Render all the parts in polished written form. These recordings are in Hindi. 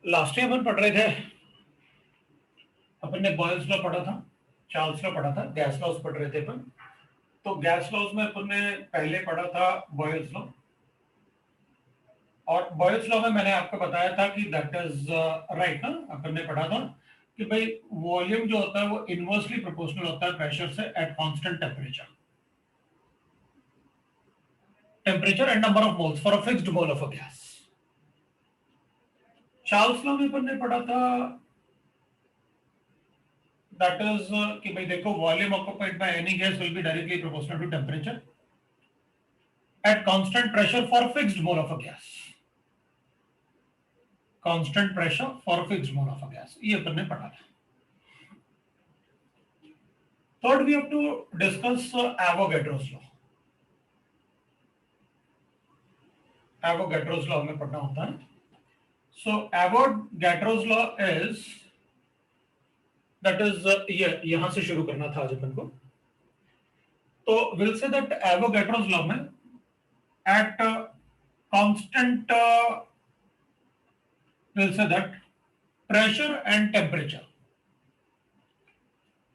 लास्ट ईयर अपन पढ़ रहे थे, अपन ने बॉयल्स लॉ पढ़ा था, चार्ल्स लॉ पढ़ा था, गैस लॉज पढ़ रहे थे अपन। तो गैस लॉज में अपन ने पहले पढ़ा था बॉयल्स लॉ, और बॉयल्स लॉ में मैंने आपको बताया था कि दैट इज राइट ना, अपन ने पढ़ा था कि भाई वॉल्यूम जो होता है वो इनवर्सली प्रोपोर्शनल होता है प्रेशर से at constant temperature, temperature and number of moles for a fixed mole of a gas. Charles law में अपन ने पढ़ा था दैट इज कि भाई देखो volume occupied by any gas will be directly proportional to temperature at constant pressure for fixed mole of a gas, constant pressure for fixed mole of a gas, ये अपन ने पढ़ा था। Third we have to discuss Avogadro's law. Avogadro's law हमें पढ़ना होता है। So Avogadro's law is that is ये यहां से शुरू करना था आज अपन को। तो will say that Avogadro's law में at constant will say that pressure and temperature,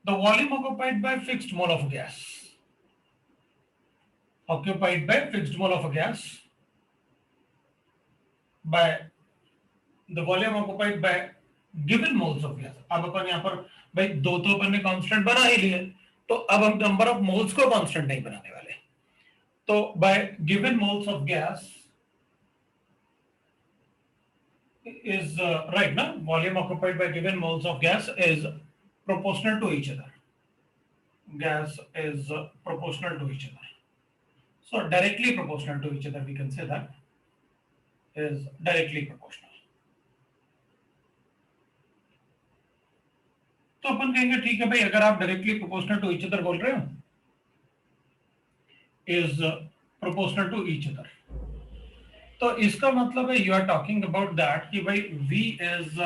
the volume occupied by fixed mole of gas, occupied by fixed mole of a gas by the volume occupied by given moles of gas। अब अपन यहां पर भाई दो तो अपन ने कांस्टेंट बना ही लिए, तो अब हम नंबर ऑफ मोल्स को कांस्टेंट नहीं बनाने वाले। तो by given moles of gas is right ना, volume occupied by given moles of gas is proportional to each other, gas is proportional to each other, so directly proportional to each other, we can say that is directly proportional। तो अपन कहेंगे ठीक है भाई, अगर आप directly proportional to each other बोल रहे हो, is proportional to each other, तो इसका मतलब है you are talking about that कि भाई V is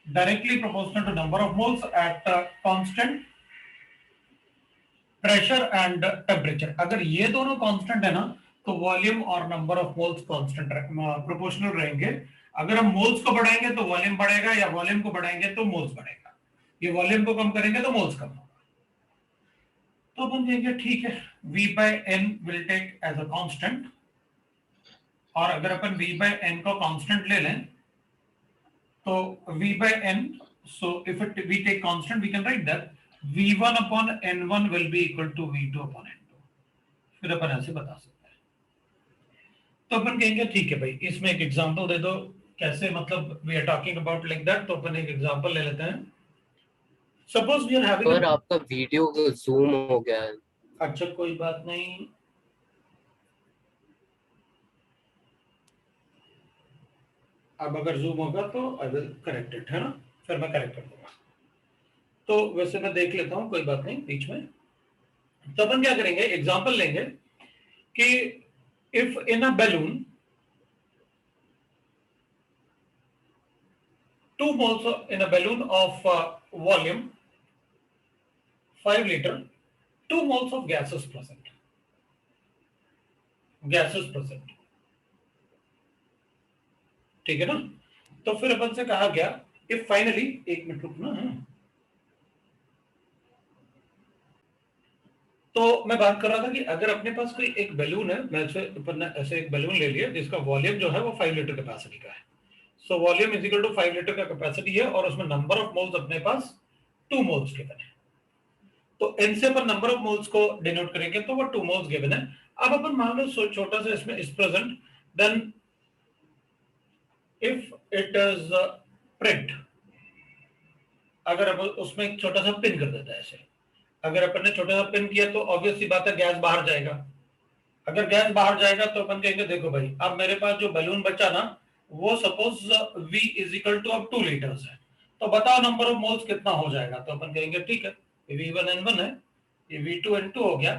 directly proportional to number of moles at constant pressure and temperature. अगर ये दोनों कांस्टेंट है ना, तो वॉल्यूम और number of moles constant proportional रहेंगे। अगर हम मोल्स को बढ़ाएंगे तो वॉल्यूम बढ़ेगा, या वॉल्यूम को बढ़ाएंगे तो मोल्स बढ़ेगा। ये वॉल्यूम को कम करेंगे तो मोल्स कम होगा। तो अपन कहेंगे ठीक है, V by N will take as a constant, और अगर अपन V by N को कांस्टेंट ले लें तो V by N, so if it we take constant, we can write that V1 upon N1 will be equal to V2 upon N2। फिर अपन ऐसे बता सकते हैं। तो अपन कहेंगे ठीक है भाई, इसमें एक एग्जांपल दे दो, कैसे मतलब we are talking about like that. तो अपन एक एग्जांपल ले लेते हैं। सपोज वी आर हैविंग पर आपका वीडियो जूम हो गया है। अच्छा कोई बात नहीं, अब अगर जूम होगा तो आई विल करेक्ट इट, है ना, फिर मैं करेक्ट कर दूंगा। तो वैसे मैं देख लेता हूं, कोई बात नहीं बीच में। तो अपन क्या करेंगे, एग्जांपल लेंगे कि if in a balloon 2 moles in a balloon of volume 5 liter, 2 moles of gas is present, gas is present, ठीक है ना। तो फिर अपन से कहा गया if finally, एक मिनट रुकना है। तो मैं बात कर रहा था कि अगर अपने पास कोई एक बैलून है, मैं अपन ने ऐसे एक बैलून ले लिया जिसका वॉल्यूम जो है वो 5 लीटर कैपेसिटी का है। So volume is equal to 5 litre का कैपेसिटी है, और उसमें नंबर ऑफ मोल्स अपने पास 2 मोल्स गिवन है। तो n से अपन नंबर ऑफ मोल्स को डिनोट करेंगे तो वो 2 मोल्स गिवन है। अब अपन मान लो छोटा सा इसमें is present, then if it is print, अगर अपन उसमें एक छोटा सा पिन कर देता है ऐसे, अगर अपन ने छोटा सा पिन किया तो ऑब्वियस सी बात है गैस बाहर जाएगा। अगर गैस बाहर जाएगा तो अपन कहेंगे देखो भाई, अब मेरे पास जो बैलून बचा ना, वो suppose V is equal to अब 2 लीटर्स है, तो बताओ नंबर ऑफ मोल्स कितना हो जाएगा। तो अपन कहेंगे ठीक है, V1N1 है, ये V2N2 हो गया,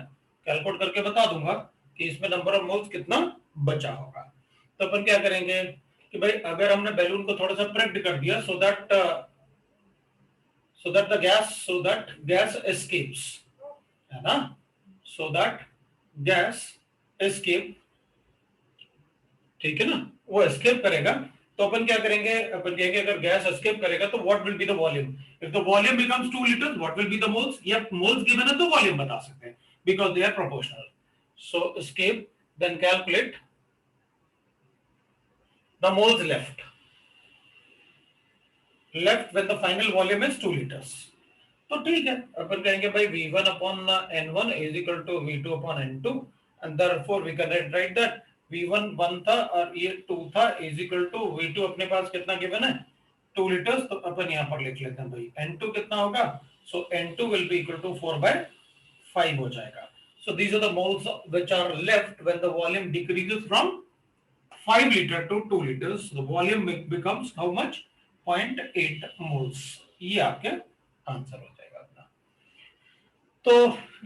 कैलकुलेट करके बता दूंगा कि इसमें नंबर ऑफ मोल्स कितना बचा होगा। तो अपन क्या करेंगे कि भाई अगर हमने बैलून को थोड़ा सा प्रेस्ड कर दिया सो दैट gas escapes, है ना, so that gas escape, ठीक है ना, वो एस्केप करेगा। तो अपन क्या करेंगे, अपन कहेंगे अगर गैस एस्केप करेगा तो what will be the volume, if the volume becomes 2 litres what will be the moles, या मोल्स गिवन है तो वॉल्यूम बता सकते हैं because they are proportional. So escape, then calculate the moles left when the final volume is 2 litres. तो ठीक है, अपन कहेंगे भाई V1 upon N1 is equal to V2 upon N2 and therefore we can write that V1 1 था और ये 2 था is equal to V2 अपने पास कितना गिवन है 2 लीटर्स, तो अपन यहाँ पर लिख लेते हैं भाई N2 कितना होगा, so N2 will be equal to 4/5 हो जाएगा. So these are the moles which are left when the volume decreases from 5 liter to 2 liters. The volume becomes how much, 0.8 moles. ये आपके आंसर हो जाएगा अपना. तो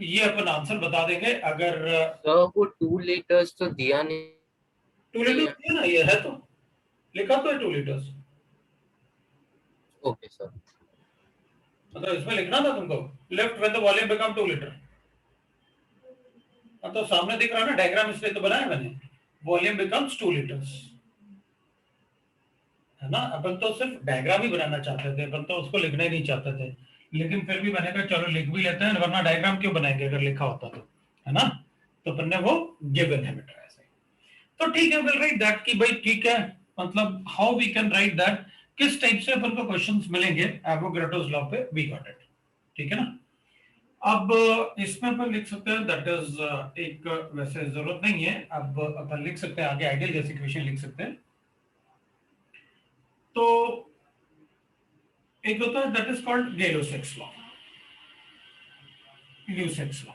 ये अपन आंसर बता देंगे अगर तो वो 2 लीटर्स तो दिया नहीं. 2 लीटर्स दिया ना, ये है तो लिखा तो है 2 लीटर्स. Okay sir. मतलब इसमें लिखना था तुमको left when the volume become 2 litre. तो सामने दिख रहा है ना डायग्राम, इसलिए तो बनाया मैंने, वॉल्यूम बिकम्स 2 लीटर्स, है ना. अपन तो सिर्फ डायग्राम ही बनाना चाहते थे, अपन तो उसको लिखना ही नहीं चाहते थे, लेकिन फिर भी मैंने कहा चलो लिख भी लेते हैं, वरना डायग्राम क्यों बनाएंगे अगर लिखा होता तो, है ना. तो अपन ने वो गिवन है बेटा ऐसे. तो ठीक है, विल राइट दैट कि भाई ठीक है, मतलब how we can write that, किस टाइप से अपन को क्वेश्चंस मिलेंगे एवोगाड्रोस लॉ पे, वी गॉट इट. ठीक है ना. अब इसमें अपन लिख सकते हैं दैट इज एक, वैसे जरूरत नहीं है, अब अपन लिख सकते हैं आगे आइडियल गैस इक्वेशन लिख सकते हैं. तो एक होता है that is called Gay Lussac's law, Lussac's law.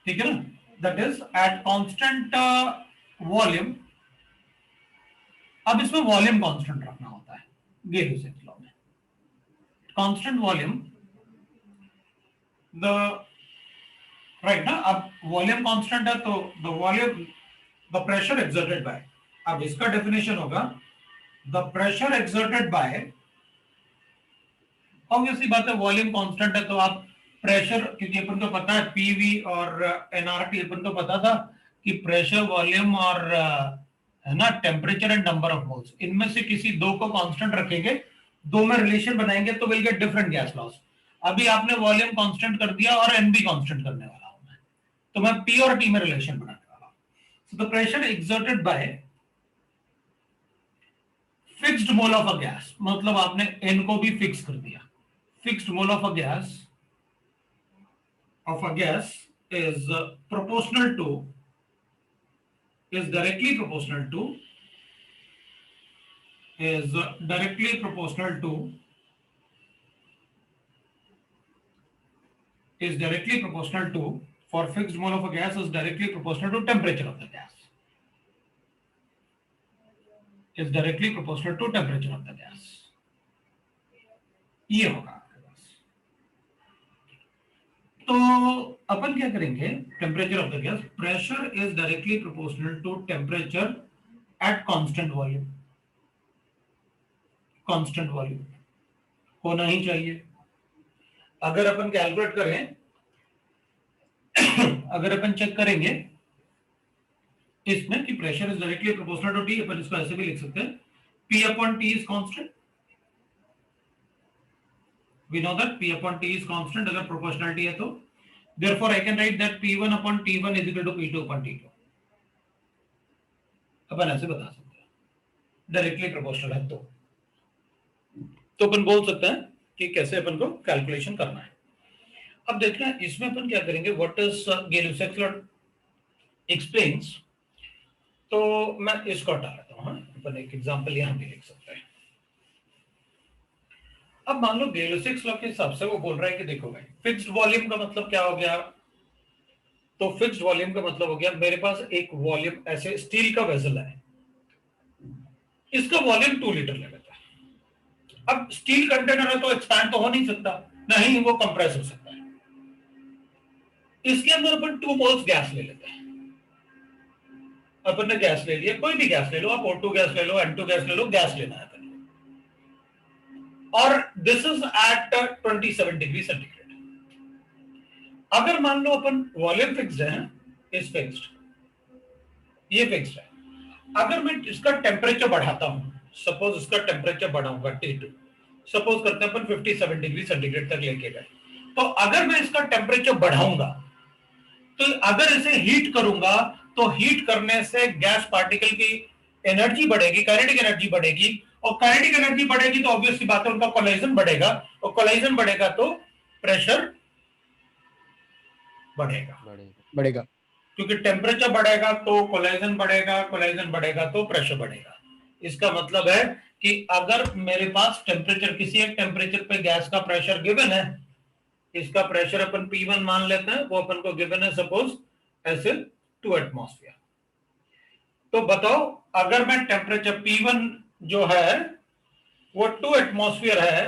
ठीक है ना. That is at constant volume. अब इसमें वॉल्यूम कांस्टेंट रखना होता है गैलो-सिक्स लॉ में. कांस्टेंट वॉल्यूम द राइट ना. अब वॉल्यूम कांस्टेंट है तो the volume, the pressure exerted by, अब इसका डेफिनेशन होगा the pressure exerted by, obviously बात है वॉल्यूम कांस्टेंट है तो आप प्रेशर, क्योंकि अपन को पता है पीवी और एनआरटी, अपन को पता था कि प्रेशर वॉल्यूम और है ना temperature and number of moles, इनमें से किसी दो को कांस्टेंट रखेंगे, दो में रिलेशन बनाएंगे तो will get different gas laws. अभी आपने वॉल्यूम कांस्टेंट कर दिया और एन भी कांस्टेंट करने वाला हूं मैं, तो मैं पी और टी में रिलेशन बनाने वाला हूं. So the pressure exerted bye fixed mole of a gas, मतलब आपने एन को भी फिक्स कर दिया. Fixed mole of a gas is proportional to, is directly proportional to, is directly proportional to, is directly proportional to, for fixed mole of a gas is directly proportional to temperature of the gas, is directly proportional to temperature of the gas. ये होगा. तो अपन क्या करेंगे, temperature of the gas, pressure is directly proportional to temperature at constant volume. Constant volume होना ही चाहिए. अगर अपन कैलकुलेट करें अगर अपन चेक करेंगे इसमें कि pressure is directly proportional to T, अपन इसको ऐसे भी लिख सकते हैं P upon T is constant. We know that P upon T is constant अगर proportionality है तो, therefore I can write that P1 upon T1 is equal to P2 upon T2. अपन ऐसे बता सकते हैं डायरेक्टली प्रोपोर्शनल है तो अपन बोल सकते हैं कि कैसे अपन को कैलकुलेशन करना है. अब देखना है इसमें अपन क्या करेंगे, व्हाट इज गैलो-सिक्स लॉ एक्सप्लेन्स. तो मैं इसको हटा लेता हूं. अपन एक एग्जांपल यहां भी लिख सकते हैं. अब मान लो गैलो-सिक्स लॉ के हिसाब से वो बोल रहा है कि देखो भाई फिक्स्ड वॉल्यूम का मतलब क्या हो गया, तो फिक्स्ड वॉल्यूम का मतलब हो गया मेरे पास एक वॉल्यूम, ऐसे स्टील का वेसल है, इसका वॉल्यूम 2 लीटर ले लेता है. अब स्टील कंटेनर है तो एक्सपैंड तो हो नहीं सकता, नहीं वो कंप्रेस हो सकता है. इसके अंदर अपन 2 मोल्स गैस ले लेते हैं. अपन ने गैस ले लिया, कोई भी गैस ले लो आप, O2 गैस ले लो, N2 गैस ले लो, गैस लेना है अपन, और this is at 27 degree centigrade. अगर मान लो अपन वॉल्यूम फिक्स्ड है, इज फिक्स्ड, ये फिक्स्ड है, अगर मैं इसका टेम्परेचर बढ़ाता हूं, सपोज इसका टेम्परेचर बढ़ाऊंगा T2, सपोज करते हैं अपन 57 डिग्री सेंटीग्रेड तक लेके गए, तो अगर मैं इसका टेम्परेचर बढ़ाऊंगा, तो अगर इसे हीट करूंगा, तो हीट करने से गैस पार्टिकल की एनर्जी बढ़ेगी, काइनेटिक एनर्जी बढ़ेगी, और काइनेटिक एनर्जी बढ़ेगी तो ऑब्वियसली बात है उनका कोलाइजन बढ़ेगा, और कोलाइजन बढ़ेगा तो प्रेशर बढ़ेगा। क्योंकि टेम्परेचर बढ़ेगा तो कोलाइजन बढ़ेगा, कोलाइजन बढ़ेगा तो प्रेशर बढ़ेगा। इसका मतलब है कि अगर मेरे पास टेम्परेचर, किसी एक टेम्परेचर पे गैस का प्रेशर गिवन है, इसका प्रेशर अपन P1 मान लेते हैं, वो अपन को गिवन है सपोज एज 2 एटमॉस्फेयर। तो बताओ अगर मैं टेम्परेचर P1 जो है वो 2 एटमॉस्फेयर है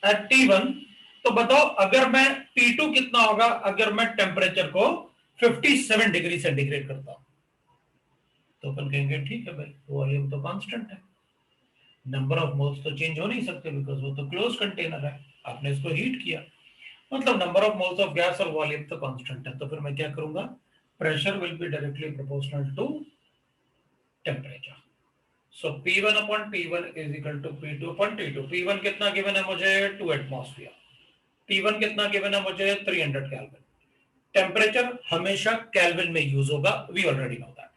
एट T1, तो बताओ अगर मैं T2 कितना होगा अगर मैं टेम्परेचर को 57 डिग्री सेंटीग्रेड करता हूं, तो अपन कहेंगे ठीक है भाई, वॉल्यूम तो कांस्टेंट है, नंबर ऑफ मोल्स तो चेंज हो नहीं सकते बिकॉज वो तो क्लोज कंटेनर है, आपने इसको हीट किया, मतलब number of moles of gas और वॉल्यूम तो कांस्टेंट है। तो फिर मैं क्या करूंगा, pressure will be directly proportional to temperature. So P1 upon T1 is equal to P2 upon T2। P1 कितना गिवन है मुझे 2 एटमॉस्फेयर, T1 कितना गिवन है मुझे 300 केल्विन। टेम्परेचर हमेशा केल्विन में यूज होगा, we already know that.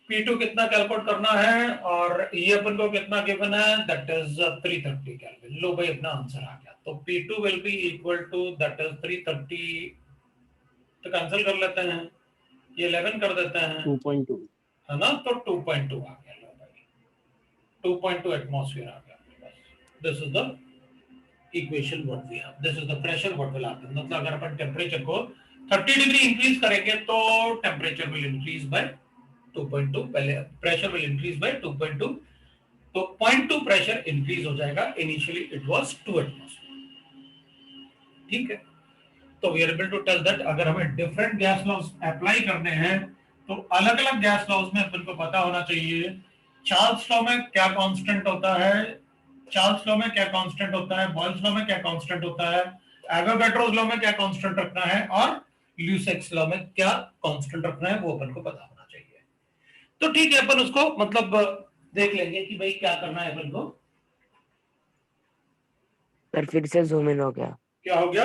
P2 कितना कैलकुलेट करना है, और ये अपन को कितना गिवन है, दैट इज 330 केल्विन। लो भाई अपना आंसर आ गया। तो P2 will be equal to that is 330, तो कैंसिल कर लेते हैं, ये 11 कर देते हैं, 2.2 है ना, तो 2.2 आ गया। लो भाई 2.2 एटमॉस्फेयर आ गया। This is the equation what we have, this is the pressure what will happen. मतलब अगर अपन टेम्परेचर को 30 डिग्री इंक्रीज करेंगे तो टेम्परेचर विल इंक्रीज बाय 2.2, पहले प्रेशर विल इंक्रीज बाय 2.2, तो 0.2 प्रेशर इंक्रीज हो जाएगा। इनिशियली इट वाज 2 एटमॉस्फेयर, ठीक है। तो we are able to tell that अगर हमें डिफरेंट गैस लॉज अप्लाई करने हैं तो अलग अलग गैस लॉज में अपन को पता होना चाहिए चार्ल्स लॉ में क्या कांस्टेंट होता है, चार्ल्स लॉ में क्या कांस्टेंट होता है, बॉयल्स लॉ में क्या कांस्टेंट होता है, एवोगाड्रोस लॉ में क्या कांस्टेंट रखना है, और ल्यूसेक्स लॉ में क्या कांस्टेंट रखना है, वो अपन को पता होना चाहिए। तो ठीक है, अपन उसको मतलब देख लेंगे कि भाई क्या करना है अपन को। पर फिर से जूम इन हो गया, क्या हो गया,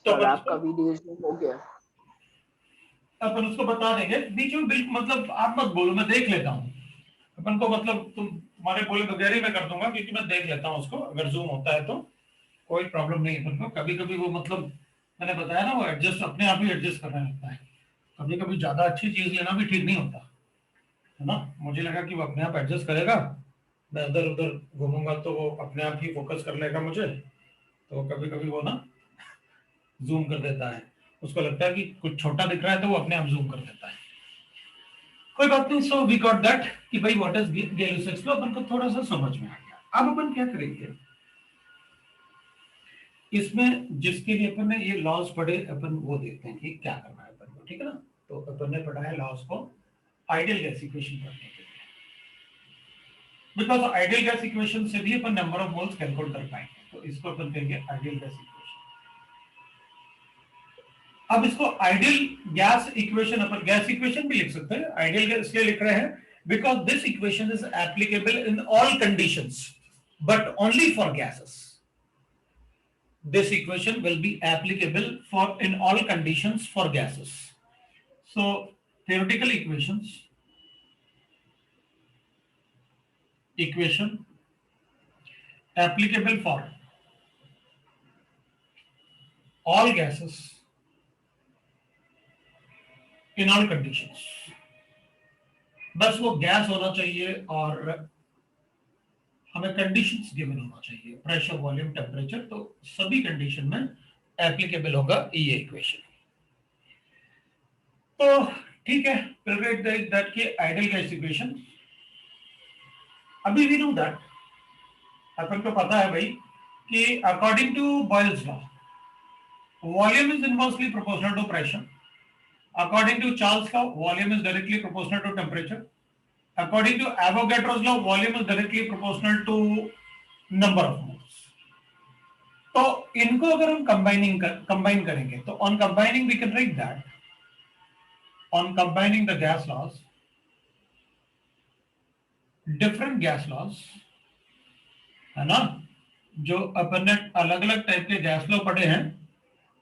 तो सर आपका वीडियो जूम हो गया। अपन उसको बता देंगे बीच में, बिल्कुल मतलब आप मत बोलो, मैं देख लेता हूँ अपन को, मतलब तुम्हारे बोले बगैर ही मैं कर दूंगा क्योंकि मैं देख लेता हूँ उसको, अगर जूम होता है तो कोई प्रॉब्लम नहीं है अपन को। कभी कभी वो मतलब मैंने बताया ना, वो एडजस्ट अपने आप ही एडजस्ट करना लगता है, कभी कभी ज्यादा अच्छी चीज लेना भी ठीक नहीं होता है ना। मुझे लगा कि वो अपने आप एडजस्ट करेगा, मैं उधर उधर घूमूंगा तो वो अपने आप ही फोकस कर लेगा मुझे, तो कभी कभी वो ना जूम कर देता है, उसको लगता है कि कुछ छोटा दिख रहा है तो वो अपने आप जूम कर देता है। कोई बात नहीं। सो वी गॉट दैट कि भाई व्हाट इज गैलियोसिक्स लॉ, अपन को थोड़ा सा समझ में आ गया। अब अपन क्या करेंगे, इसमें जिसके लिए अपन ने ये लॉज पढ़े, अपन वो देखते हैं कि क्या करना है अपन को, ठीक है ना। तो अपन ने पढ़ा है लॉज को आइडियल गैस इक्वेशन पढ़ने के लिए, बिकॉज आइडियल गैस इक्वेशन से भी अपन नंबर ऑफ मोल्स कैलकुलेट कर पाएंगे, तो इसको अपन कहेंगे आइडियल गैस इक्वेशन। अब इसको आइडियल गैस इक्वेशन, अपन गैस इक्वेशन भी लिख सकते हैं, आइडियल गैस इसलिए लिख रहे हैं because this equation is applicable in all conditions but only for gases. This equation will be applicable for in all conditions for gases. So theoretical equation applicable for all gases in all conditions। बस वो गैस होना चाहिए और हमें कंडीशंस गिवन होना चाहिए, प्रेशर, वॉल्यूम, टेम्परेचर, तो सभी कंडीशन में एप्लीकेबल होगा ये इक्वेशन। तो ठीक है, we'll write that की आइडियल गैस इक्वेशन। अभी वी नो दैट, अपन को पता है भाई कि according to Boyle's law volume is inversely proportional to pressure, according to Charles law volume is directly proportional to temperature, according to Avogadro's law volume is directly proportional to number of moles। तो इनको अगर हम कंबाइन करेंगे तो on combining we can write that, on combining the gas laws, different gas laws, है ना, जो अपन ने अलग अलग टाइप के गैस लॉ पढ़े हैं,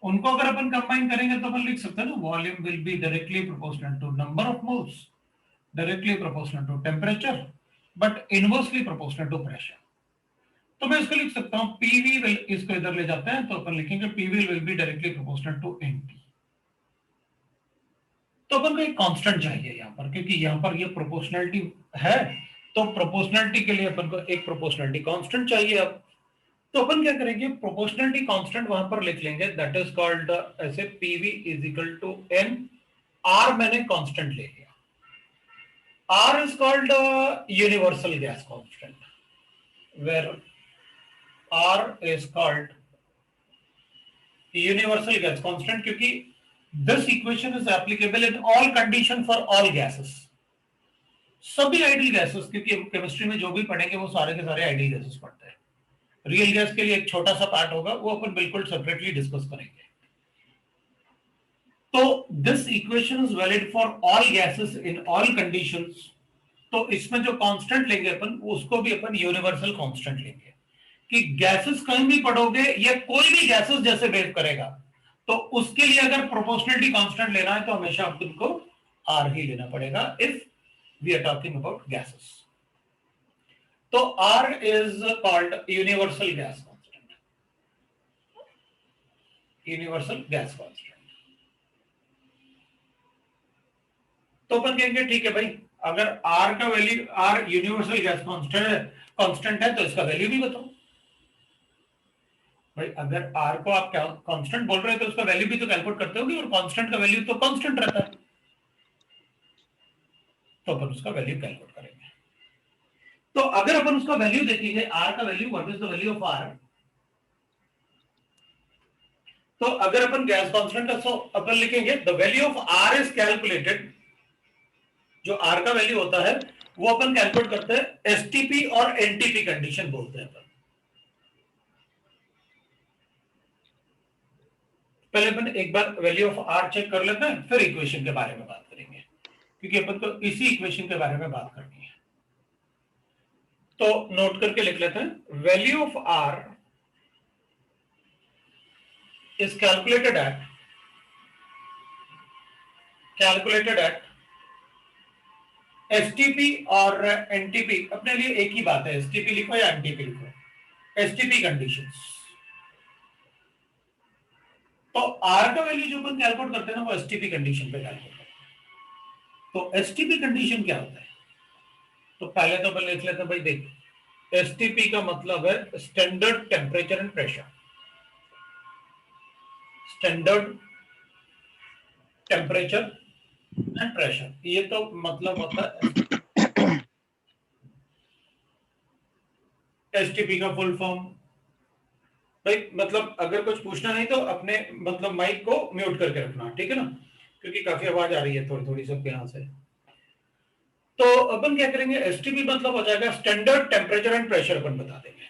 उनको अगर अपन कंबाइन करेंगे तो अपन लिख सकते हैं ना, volume will be directly proportional to number of moles, directly proportional to temperature, but inversely proportional to pressure. तो मैं इसको लिख सकता हूं पीवी विल, इसको इधर ले जाते हैं तो अपन लिखेंगे PV will be directly proportional to NT. तो अपन को एक कांस्टेंट चाहिए यहां पर, क्योंकि यहां पर ये प्रोपोर्शनलिटी है, तो प्रोपोर्शनलिटी के लिए अपन को एक प्रोपोर्शनलिटी कांस्टेंट चाहिए। अब तो अपन क्या करेंगे, प्रोपोर्शनलिटी कांस्टेंट वहां पर लिख लेंगे, दैट इज कॉल्ड ऐसे PV is equal to N, R मैंने कांस्टेंट ले लिया, R is called universal gas constant, where R is called universal gas constant, क्योंकि this equation is applicable in all condition for all gases, सभी आइडियल गैसेस, क्योंकि केमिस्ट्री में जो भी पढ़ेंगे वो सारे के सारे आइडियल गैसेस पढ़ते हैं। रियल गैस के लिए एक छोटा सा पार्ट होगा, वो अपन बिल्कुल सेपरेटली डिस्कस करेंगे। तो this equation is valid for all gases in all conditions. तो इसमें जो कांस्टेंट लेंगे अपन, उसको भी अपन यूनिवर्सल कांस्टेंट लेंगे, कि गैसेस कहीं भी पढ़ोगे या कोई भी गैसेस जैसे बिहेव करेगा, तो उसके लिए अगर प्रोपोर्शनलिटी कांस्टेंट लेना है तो हमेशा अपन को आर ही लेना पड़ेगा, if we are talking about gases. तो R is called universal gas constant. Universal gas constant. तो अपन कहेंगे ठीक है भाई, अगर R का value, R universal gas constant है, तो इसका वैल्यू भी बताओ भाई। अगर R को आप कांस्टेंट बोल रहे हैं तो उसका वैल्यू भी तो कैलकुलेट करते होगे, और कांस्टेंट का वैल्यू तो कांस्टेंट रहता है, तो अपन उसका वैल्यू कैलकुलेट करेंगे। तो अगर अपन उसका वैल्यू देखेंगे, आर का value, what is the value of R, तो अगर अपन गैस कांस्टेंट का, सो अपन लिखेंगे the value of R is calculated, जो आर का वैल्यू होता है वो अपन कैलकुलेट करते हैं एसटीपी और एनटीपी कंडीशन बोलते हैं अपन। पहले अपन एक बार वैल्यू ऑफ आर चेक कर लेते हैं, फिर इक्वेशन के बारे में बात करेंगे, क्योंकि अपन को इसी इक्वेशन के बारे में बात करनी है। तो नोट करके लिख लेते हैं, value of R is calculated at STP और एनटीपी, अपने लिए एक ही बात है, एसटीपी लिखो या एनटीपी लिखो, एसटीपी कंडीशंस। तो आर का वैल्यू जो अपन कैलकुलेट करते हैं ना, वो एसटीपी कंडीशन पे कैलकुलेट करते हैं। तो एसटीपी कंडीशन क्या होता है, तो पहले तो अपन लिख लेते हैं भाई, देख, एसटीपी का मतलब है standard temperature and pressure, standard temperature and pressure, ये तो मतलब होता है एसटीपी का फुल फॉर्म। भाई मतलब अगर कुछ पूछना नहीं तो अपने मतलब माइक को म्यूट करके रखना, ठीक है ना, क्योंकि काफी आवाज आ रही है थोड़ी थोड़ी सबके यहां से। तो अपन क्या करेंगे, एसटीपी मतलब हो जाएगा स्टैंडर्ड टेम्परेचर एंड प्रेशर, अपन बता देंगे।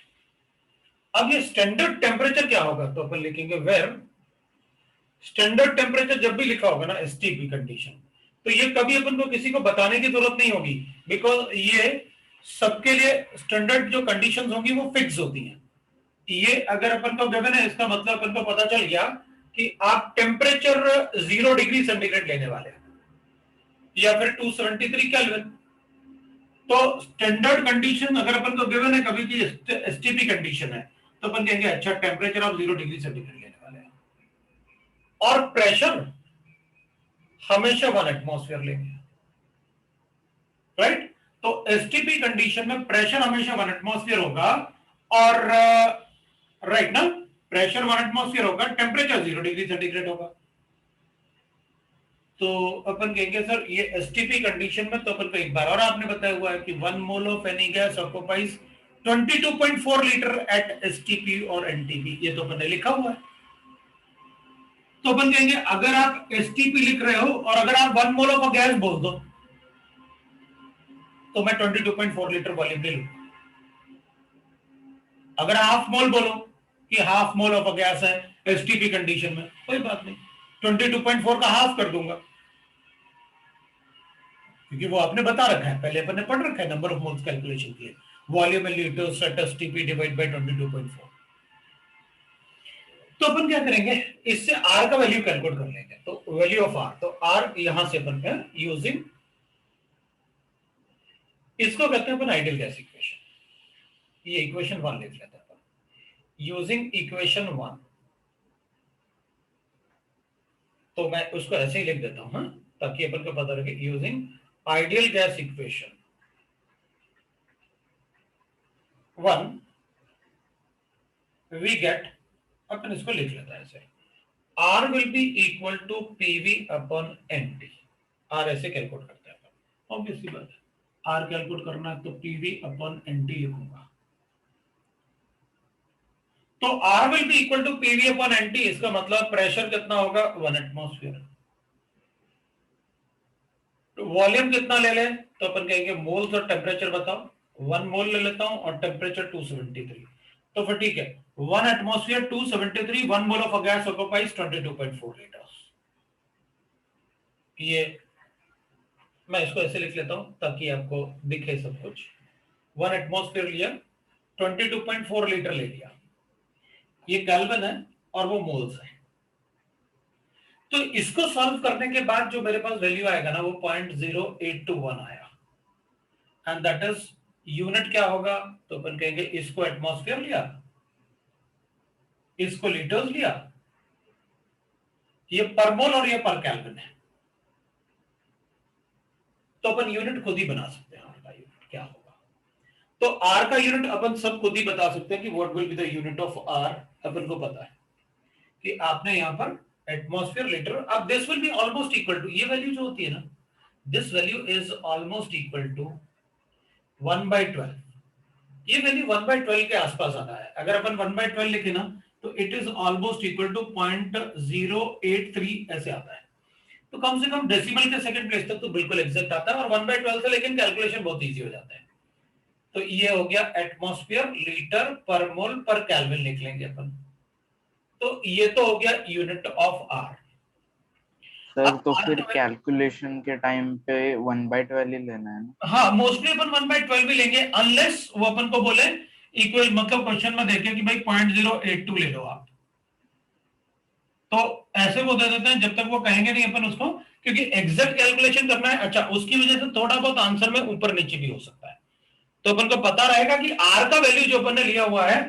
अब ये स्टैंडर्ड टेम्परेचर क्या होगा, तो अपन लिखेंगे वेयर स्टैंडर्ड टेम्परेचर जब भी लिखा होगा ना एसटीपी कंडीशन, तो ये कभी अपन को किसी को बताने की जरूरत नहीं होगी, बिकॉज ये सबके लिए स्टैंडर्ड जो कंडीशंस होंगी वो फिक्स होती हैं। ये अगर अपन को गिवन है, इसका मतलब अपन को पता चल गया कि आप टेम्परेचर 0 डिग्री सेंटीग्रेड लेने वाले हैं या फिर 273 केल्विन। तो स्टैंडर्ड कंडीशन अगर अपन को गिवन है कभी की एसटीपी कंडीशन है, तो अपन कहेंगे अच्छा टेम्परेचर आप 0 डिग्री सेंटीग्रेड लेने वाले हैं, और प्रेशर हमेशा 1 एटमॉस्फेयर लेंगे, राइट। तो एसटीपी कंडीशन में प्रेशर हमेशा 1 एटमॉस्फेयर होगा, और राइट ना, प्रेशर 1 एटमॉस्फेयर होगा, टेम्परेचर 0 डिग्री सेंटीग्रेड होगा। तो अपन कहेंगे सर ये एसटीपी कंडीशन में, तो अपन को एक बार और आपने बताया हुआ है कि 1 mole of any gas occupies 22.4 litre at STP और एनटीपी, ये तो अपन ने लिखा हुआ है। तो अपन कहेंगे अगर आप एसटीपी लिख रहे हो और अगर आप 1 मोल ऑफ गैस बोल दो, तो मैं 22.4 लीटर वॉल्यूम ले लूंगा। अगर हाफ मोल बोलो कि हाफ मोल ऑफ गैस है एसटीपी कंडीशन में, कोई बात नहीं, 22.4 का हाफ कर दूंगा, क्योंकि वो आपने बता रखा है, पहले अपन ने पढ़ रखा है नंबर ऑफ मोल्स कैलकुलेशन के लिए, volume in litres at TP divide by 22.4। तो अपन क्या करेंगे, इससे आर का वैल्यू कैलकुलेट कर लेंगे। तो वैल्यू ऑफ आर, तो आर यहां से अपन का यूजिंग, इसको कहते हैं अपन आइडियल गैस इक्वेशन। ये इक्वेशन 1 लिख लेते हैं अपन, यूजिंग इक्वेशन 1। तो मैं उसको ऐसे ही लिख देता हूं, हाँ? ताकि अपन को पता रहे, using ideal gas equation 1 we get, अपन इसको लिख लेता है ऐसे, R will be equal to PV upon NT। R ऐसे कैलकुलेट करते हैं अपन, ऑब्वियसली बात है, R कैलकुलेट करना है तो PV upon NT लिखूंगा। तो R will be equal to PV upon NT, इसका मतलब प्रेशर कितना होगा, 1 एटमॉस्फेयर। तो वॉल्यूम कितना ले लें, तो अपन कहेंगे मोल्स और टेम्परेचर बताओ, 1 मोल ले लेता हूं और टेम्परेचर 273। तो फिर ठीक है, 1 atmosphere 273, 1 mole of gas occupies 22.4 litres. ये मैं इसको ऐसे लिख लेता हूं ताकि आपको दिखे सब कुछ। 1 एटमॉस्फेयर लिया, 22.4 लीटर ले लिया, ये केल्विन है और वो मोल्स है। तो इसको सॉल्व करने के बाद जो मेरे पास वैल्यू आएगा ना, वो 0.0821 आया, एंड दैट इज यूनिट क्या होगा, तो अपन कहेंगे इसको एटमॉस्फेयर लिया, इसको लीटर्स लिया, ये पर मोल और ये पर केल्विन है। तो अपन यूनिट खुद ही बना सकते हैं, आर का यूनिट क्या होगा। तो आर का यूनिट अपन सब खुद ही बता सकते हैं कि what will be the unit of R. अपन को पता है कि आपने यहां पर एटमॉस्फेयर लीटर, अब this will be almost equal to, ये वैल्यू जो होती है ना, this value is almost equal to 1/12। ये वैल्यू 1/12 के आसपास आता है। अगर अपन 1/12 लिखे ना, तो it is almost equal to 0.083 ऐसे आता है। तो कम से कम डेसिमल के सेकंड प्लेस तक तो बिल्कुल एग्जैक्ट आता है, और 1/12 से लेकिन कैलकुलेशन बहुत इजी हो जाता है। तो ये हो गया एटमॉस्फेयर लीटर पर मोल पर केल्विन लिख लेंगे अपन। तो ये तो हो गया यूनिट ऑफ आर। सर तो फिर कैलकुलेशन के टाइम पे 1/12 ही लेना है ना? हाँ, मोस्टली अपन 1/12 भी लेंगे, अनलेस वो अपन को बोले इक्वल, मतलब क्वेश्चन में देखे कि भाई 0.082 ले लो आप, तो ऐसे वो दे देते हैं जब तक वो कहेंगे नहीं अपन उसको, क्योंकि एग्जैक्ट कैलकुलेशन करना है। अच्छा, उसकी वजह से थोड़ा बहुत आंसर में ऊपर नीचे भी हो सकता है। तो अपन को पता रहेगा कि आर का वैल्यू जो अपन ने लिया हुआ है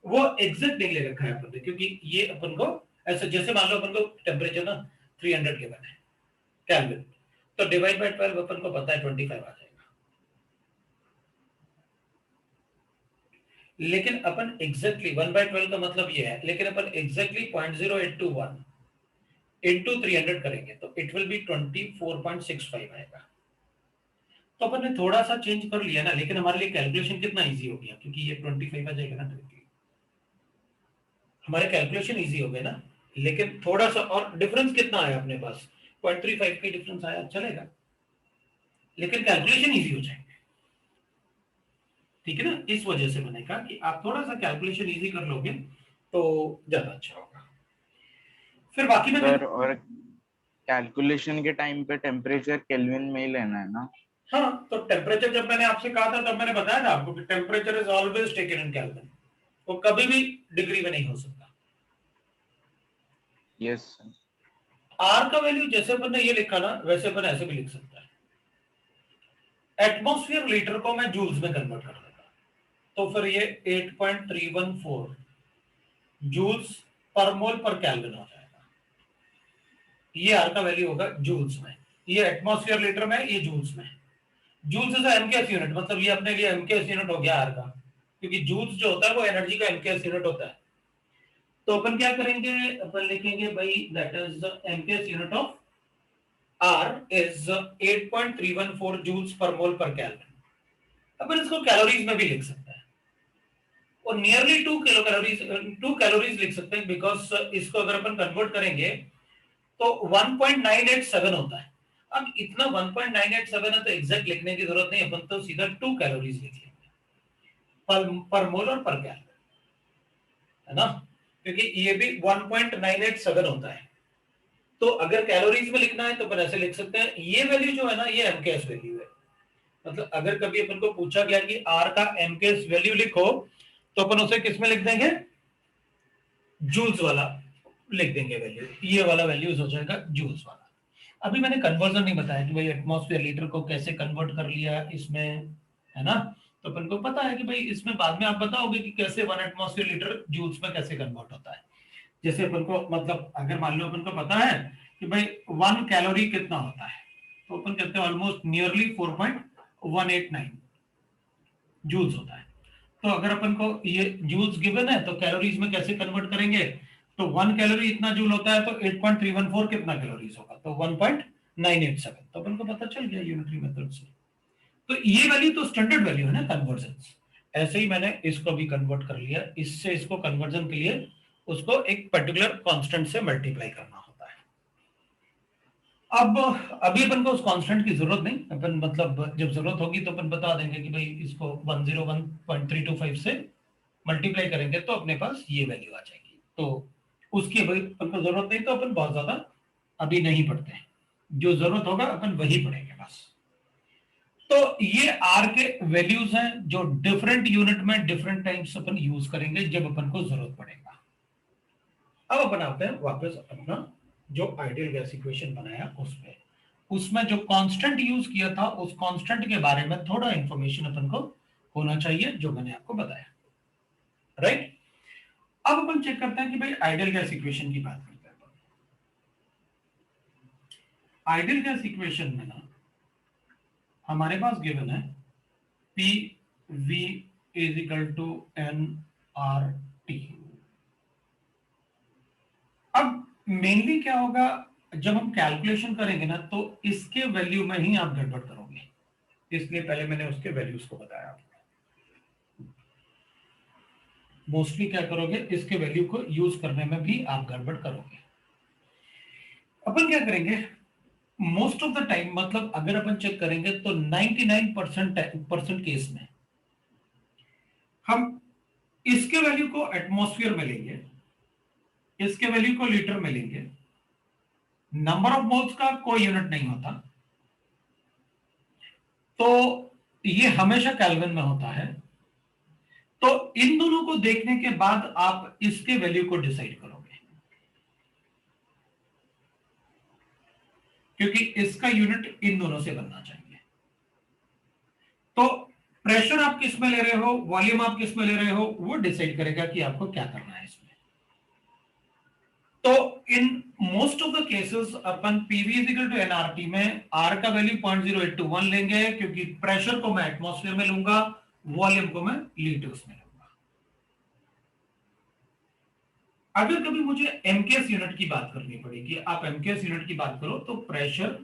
वो एग्जैक्ट नहीं ले रखा है अपन ने, क्योंकि ये अपन को ऐसे, जैसे मान लो अपन को टेम्परेचर ना 300 गिवन है केल्विन, तो डिवाइड बाय 12 अपन को पता है 25 आ जाएगा। लेकिन अपन एग्जैक्टली 1/12 का मतलब ये है, लेकिन अपन एग्जैक्टली 0.0821 इंटू 300 करेंगे तो इट विल बी 24.65 आएगा। तो अपन ने थोड़ा सा चेंज कर लिया ना, लेकिन हमारे लिए कैलकुलेशन कितना इजी हो गया, क्योंकि ये 25 आ जाएगा ना, हमारे कैलकुलेशन इजी हो गए ना। लेकिन थोड़ा सा और डिफरेंस कितना आया अपने पास, 0.35 की डिफरेंस आया, चलेगा, लेकिन कैलकुलेशन इजी हो जाएंगे। ठीक है ना, इस वजह से मैंने कहा कि आप थोड़ा सा कैलकुलेशन इजी कर लोगे तो ज्यादा अच्छा होगा। फिर बाकी में सर और कैलकुलेशन के टाइम पे टेम्परेचर केल्विन में ही लेना है ना? हाँ, तो टेम्परेचर जब मैंने आपसे कहा था तब मैंने बताया था आपको कि temperature is always taken in kelvin, वो कभी भी डिग्री में नहीं हो सकता। Yes sir. आर का वैल्यू जैसे अपन ने ये लिखा ना, वैसे अपन ऐसे भी लिख सकता है। एटमॉस्फेयर लीटर को मैं जूल्स में कन्वर्ट कर देता, तो फिर ये 8.314 जूल्स पर मोल पर केल्विन हो जाएगा। ये आर का वैल्यू होगा जूल्स में, ये एटमॉस्फेयर लीटर में, ये जूल्स में। जूल्स इज एमकेएस यूनिट, मतलब ये अपने लिए एमकेएस यूनिट हो गया आर का, क्योंकि जूल्स जो होता है वो एनर्जी का एमकेएस यूनिट होता है। तो अपन क्या करेंगे, अपन लिखेंगे भाई that is the MKS unit of R is 8.314 joules per mole per Kelvin। अपन इसको कैलोरीज में भी लिख सकते हैं, और नियरली 2 कैलोरीज लिख सकते हैं, बिकॉज इसको अगर अपन कन्वर्ट करेंगे तो 1.987 होता है। अब इतना 1.987 है तो एग्जैक्ट लिखने की जरूरत नहीं, अपन तो सीधा 2 कैलोरीज लिख लेंगे पर मोल और पर केल्विन, है ना, क्योंकि ये भी 1.987 होता है। तो अगर कैलोरीज में लिखना है तो अपन ऐसे लिख सकते हैं, ये वैल्यू जो है ना, ये एमकेएस वैल्यू है, मतलब अगर कभी अपन को पूछा गया कि आर का एमकेएस वैल्यू लिखो, तो अपन उसे किस में लिख देंगे, जूल्स वाला लिख देंगे वैल्यू, ये वाला वैल्यूज हो जाएगा जूल्स वाला। अभी मैंने कन्वर्जन नहीं बताया कि भाई एटमॉस्फेयर लीटर को कैसे कन्वर्ट कर लिया इसमें, है ना। तो अपन को पता है कि भाई इसमें बाद में आप बताओगे कि कैसे 1 एटमॉस्फेयर लीटर जूल्स में कैसे कन्वर्ट होता है। जैसे अपन को मतलब अगर मान लो अपन को पता है कि भाई 1 कैलोरी कितना होता है, तो अपन कहते हैं ऑलमोस्ट नियरली 4.189 जूल्स होता है। तो अगर अपन को ये जूल्स गिवन है तो कैलोरीज में कैसे कन्वर्ट करेंगे, तो 1 कैलोरी इतना जूल होता है, तो 8.314 कितना कैलोरीज होगा, तो 1.987। तो अपन को पता चल गया यूनिटरी मेथड से। तो ये वैल्यू तो स्टैंडर्ड वैल्यू है ना कन्वर्जन। ऐसे ही मैंने इसको भी कन्वर्ट कर लिया, इससे इसको कन्वर्जन के लिए उसको एक पर्टिकुलर कांस्टेंट से मल्टीप्लाई करना होता है। अब अभी अपन को उस कांस्टेंट की जरूरत नहीं, अपन मतलब जब जरूरत होगी तो अपन बता देंगे कि भाई इसको 101.325 से मल्टीप्लाई करेंगे तो अपने पास ये वैल्यू आ जाएगी। तो उसकी अभी अपन को जरूरत नहीं, तो अपन बहुत ज्यादा अभी नहीं पढ़ते हैं, जो जरूरत होगा अपन वही पढ़ेंगे बस। तो ये आर के वैल्यूज हैं जो डिफरेंट यूनिट में डिफरेंट टाइम्स अपन यूज करेंगे जब अपन को जरूरत पड़ेगा। अब अपन आते हैं वापस अपना जो आइडियल गैस इक्वेशन बनाया उसमें जो कांस्टेंट यूज किया था उस कांस्टेंट के बारे में थोड़ा इंफॉर्मेशन अपन को होना चाहिए, जो मैंने आपको बताया, राइट। अब अपन चेक करते हैं कि भाई आइडियल गैस इक्वेशन की बात करते हैं। आइडियल गैस इक्वेशन में ना हमारे पास गिवन है P V is equal to N R T. अब मेनली क्या होगा, जब हम कैलकुलेशन करेंगे ना तो इसके वैल्यू में ही आप गड़बड़ करोगे, इसलिए पहले मैंने उसके वैल्यूज को बताया आपको। मोस्टली क्या करोगे, इसके वैल्यू को यूज करने में भी आप गड़बड़ करोगे। अपन क्या करेंगे, मोस्ट ऑफ द टाइम मतलब अगर अपन चेक करेंगे तो 99% केस में हम इसके वैल्यू को एटमॉस्फेयर में लेंगे, इसके वैल्यू को लीटर में लेंगे। नंबर ऑफ मोल्स का कोई यूनिट नहीं होता, तो ये हमेशा केल्विन में होता है। तो इन दोनों को देखने के बाद आप इसके वैल्यू को डिसाइड करोगे, क्योंकि इसका यूनिट इन दोनों से बनना चाहिए। तो प्रेशर आप किस में ले रहे हो, वॉल्यूम आप किस में ले रहे हो, वो डिसाइड करेगा कि आपको क्या करना है इसमें। तो in most of the cases अपन पीवी इक्वल टू एनआरटी में आर का वैल्यू 0.0821 लेंगे, क्योंकि प्रेशर को मैं एटमॉस्फेयर में लूंगा, वॉल्यूम को मैं लीटर्स में लूंगा। अगर कभी मुझे एमकेएस यूनिट की बात करनी पड़ेगी, आप एमकेएस यूनिट की बात करो तो pressure,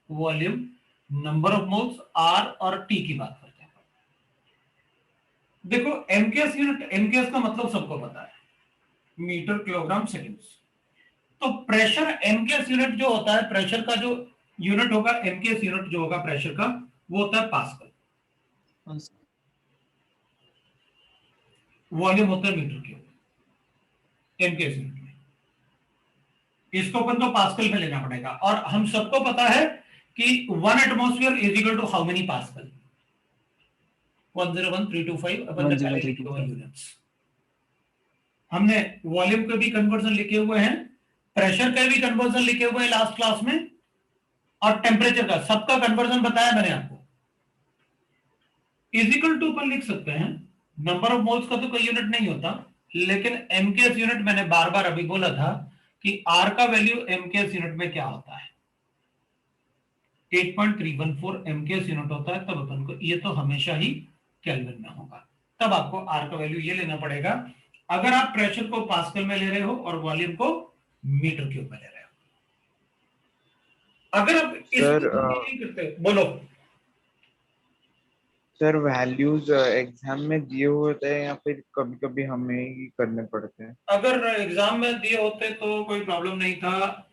volume, number of moles, R और टी की बात करते हैं। देखो एमकेएस यूनिट, एमकेएस का मतलब सबको पता है, मीटर किलोग्राम सेकेंड्स। तो प्रेशर एमकेएस यूनिट जो होता है, प्रेशर का जो यूनिट होगा, एमकेएस यूनिट जो होगा प्रेशर का, वो होता है पास्कल। वॉल्यूम होता है मीटर क्यूब एमकेएस यूनिट में। इसको अपन को पास्कल में लेना पड़ेगा, और हम सबको पता है कि 1 atmosphere is equal to how many pascal, 101.325 अपन ने पहले लिखे हुए यूनिट्स। हमने वॉल्यूम के भी कन्वर्जन लिखे हुए हैं, प्रेशर का भी कन्वर्जन लिखे हुए हैं लास्ट क्लास में, और टेम्परेचर का सबका कन्वर्जन बताया मैंने आपको। इज इक्वल टू अपन लिख सकते हैं, नंबर ऑफ मोल्स का तो कोई यूनिट नहीं होता, लेकिन एमकेएस यूनिट मैंने बार बार अभी बोला था कि आर का वैल्यू एमकेएस यूनिट में क्या होता है, 8.314 एमकेएस यूनिट होता है। तब अपन को ये तो हमेशा ही केल्विन में होगा, तब आपको आर का वैल्यू ये लेना पड़ेगा अगर आप प्रेशर को पास्कल में ले रहे हो और वॉल्यूम को मीटर क्यूब में ले रहे हो। अगर आप इसको नहीं करते, बोलो सर। वैल्यूज एग्जाम में दिए हुए होते हैं या फिर कभी कभी हमें ही करने पड़ते हैं? अगर एग्जाम में दिए होते तो कोई प्रॉब्लम नहीं था,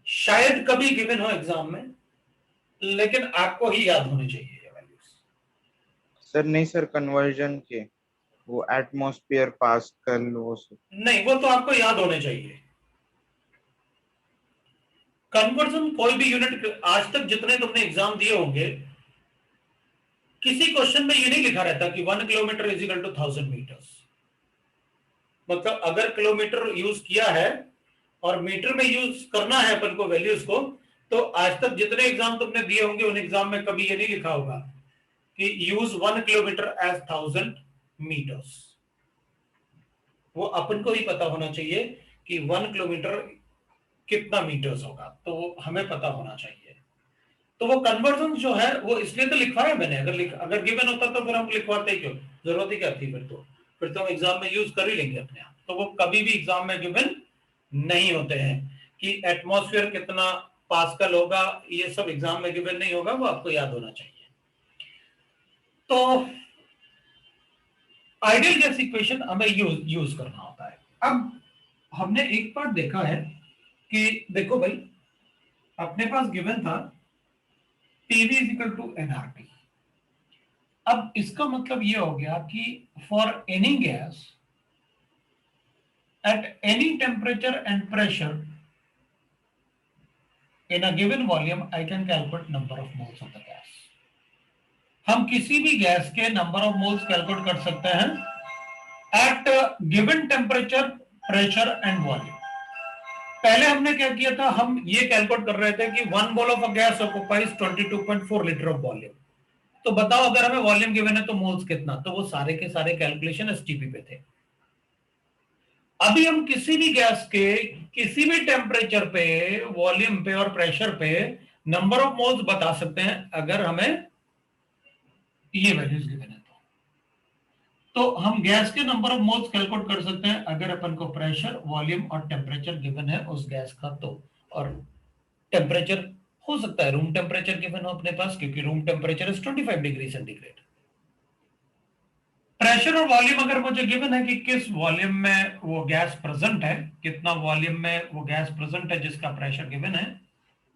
शायद कभी गिवन हो एग्जाम में, लेकिन आपको ही याद होने चाहिए ये वैल्यूज। सर नहीं सर, कन्वर्जन के वो एटमॉस्फेयर, पास्कल, वो सब नहीं, वो तो आपको याद होने चाहिए। कन्वर्जन कोई भी यूनिट, आज तक जितने तुमने एग्जाम दिए होंगे किसी क्वेश्चन में ये नहीं लिखा रहता कि 1 kilometre is equal to 1000 metres. मतलब अगर किलोमीटर यूज किया है और मीटर में यूज करना है अपन को वैल्यूज को, तो आज तक जितने एग्जाम तुमने दिए होंगे उन एग्जाम में कभी ये नहीं लिखा होगा कि यूज 1 किलोमीटर एज 1000 मीटर्स। वो अपन को ही पता होना चाहिए कि 1 किलोमीटर कितना मीटर्स होगा, तो वो हमें पता होना चाहिए। तो वो कन्वर्जन जो है वो इसलिए तो लिखवाया मैंने, अगर गिवन होता तो फिर हम लिखवाते ही क्यों, जरूरत ही क्या थी फिर तो हम एग्जाम में यूज कर ही लेंगे अपने आप। तो वो कभी भी एग्जाम में गिवन नहीं होते हैं कि एटमॉस्फेयर कितना पास्कल होगा, ये सब एग्जाम में गिवन नहीं होगा, वो आपको याद होना चाहिए। तो आइडियल गैस इक्वेशन हमें यूज करना होता है। अब हमने एक पार्ट देखा है कि देखो भाई अपने पास गिवन था PV is equal to nRT। अब इसका मतलब ये हो गया कि for any gas at any temperature and pressure in a given volume I can calculate number of moles of the gas। हम किसी भी गैस के नंबर ऑफ मोल्स कैलकुलेट कर सकते हैं at given temperature, pressure and volume. पहले हमने क्या किया था, हम ये कैलकुलेट कर रहे थे कि 1 मोल of a gas occupies 22.4 litre of volume. तो बताओ अगर हमें वॉल्यूम गिवन है तो मोल्स कितना, तो वो सारे के सारे कैलकुलेशन एसटीपी पे थे। अभी हम किसी भी गैस के किसी भी टेम्परेचर पे, वॉल्यूम पे और प्रेशर पे नंबर ऑफ मोल्स बता सकते हैं अगर हमें ये वैल्यूज गिवन है तो हम गैस के नंबर ऑफ मोल्स कैलकुलेट कर सकते हैं अगर अपन को प्रेशर, वॉल्यूम और टेम्परेचर गिवन है उस गैस का। तो और टेम्परेचर हो सकता है रूम टेम्परेचर गिवन हो अपने पास, क्योंकि room temperature is 25 degree centigrade. Pressure और वॉल्यूम अगर मुझे गिवन है कि किस वॉल्यूम में वो गैस प्रेजेंट है, कितना वॉल्यूम में वो गैस प्रेजेंट है जिसका प्रेशर गिवन है,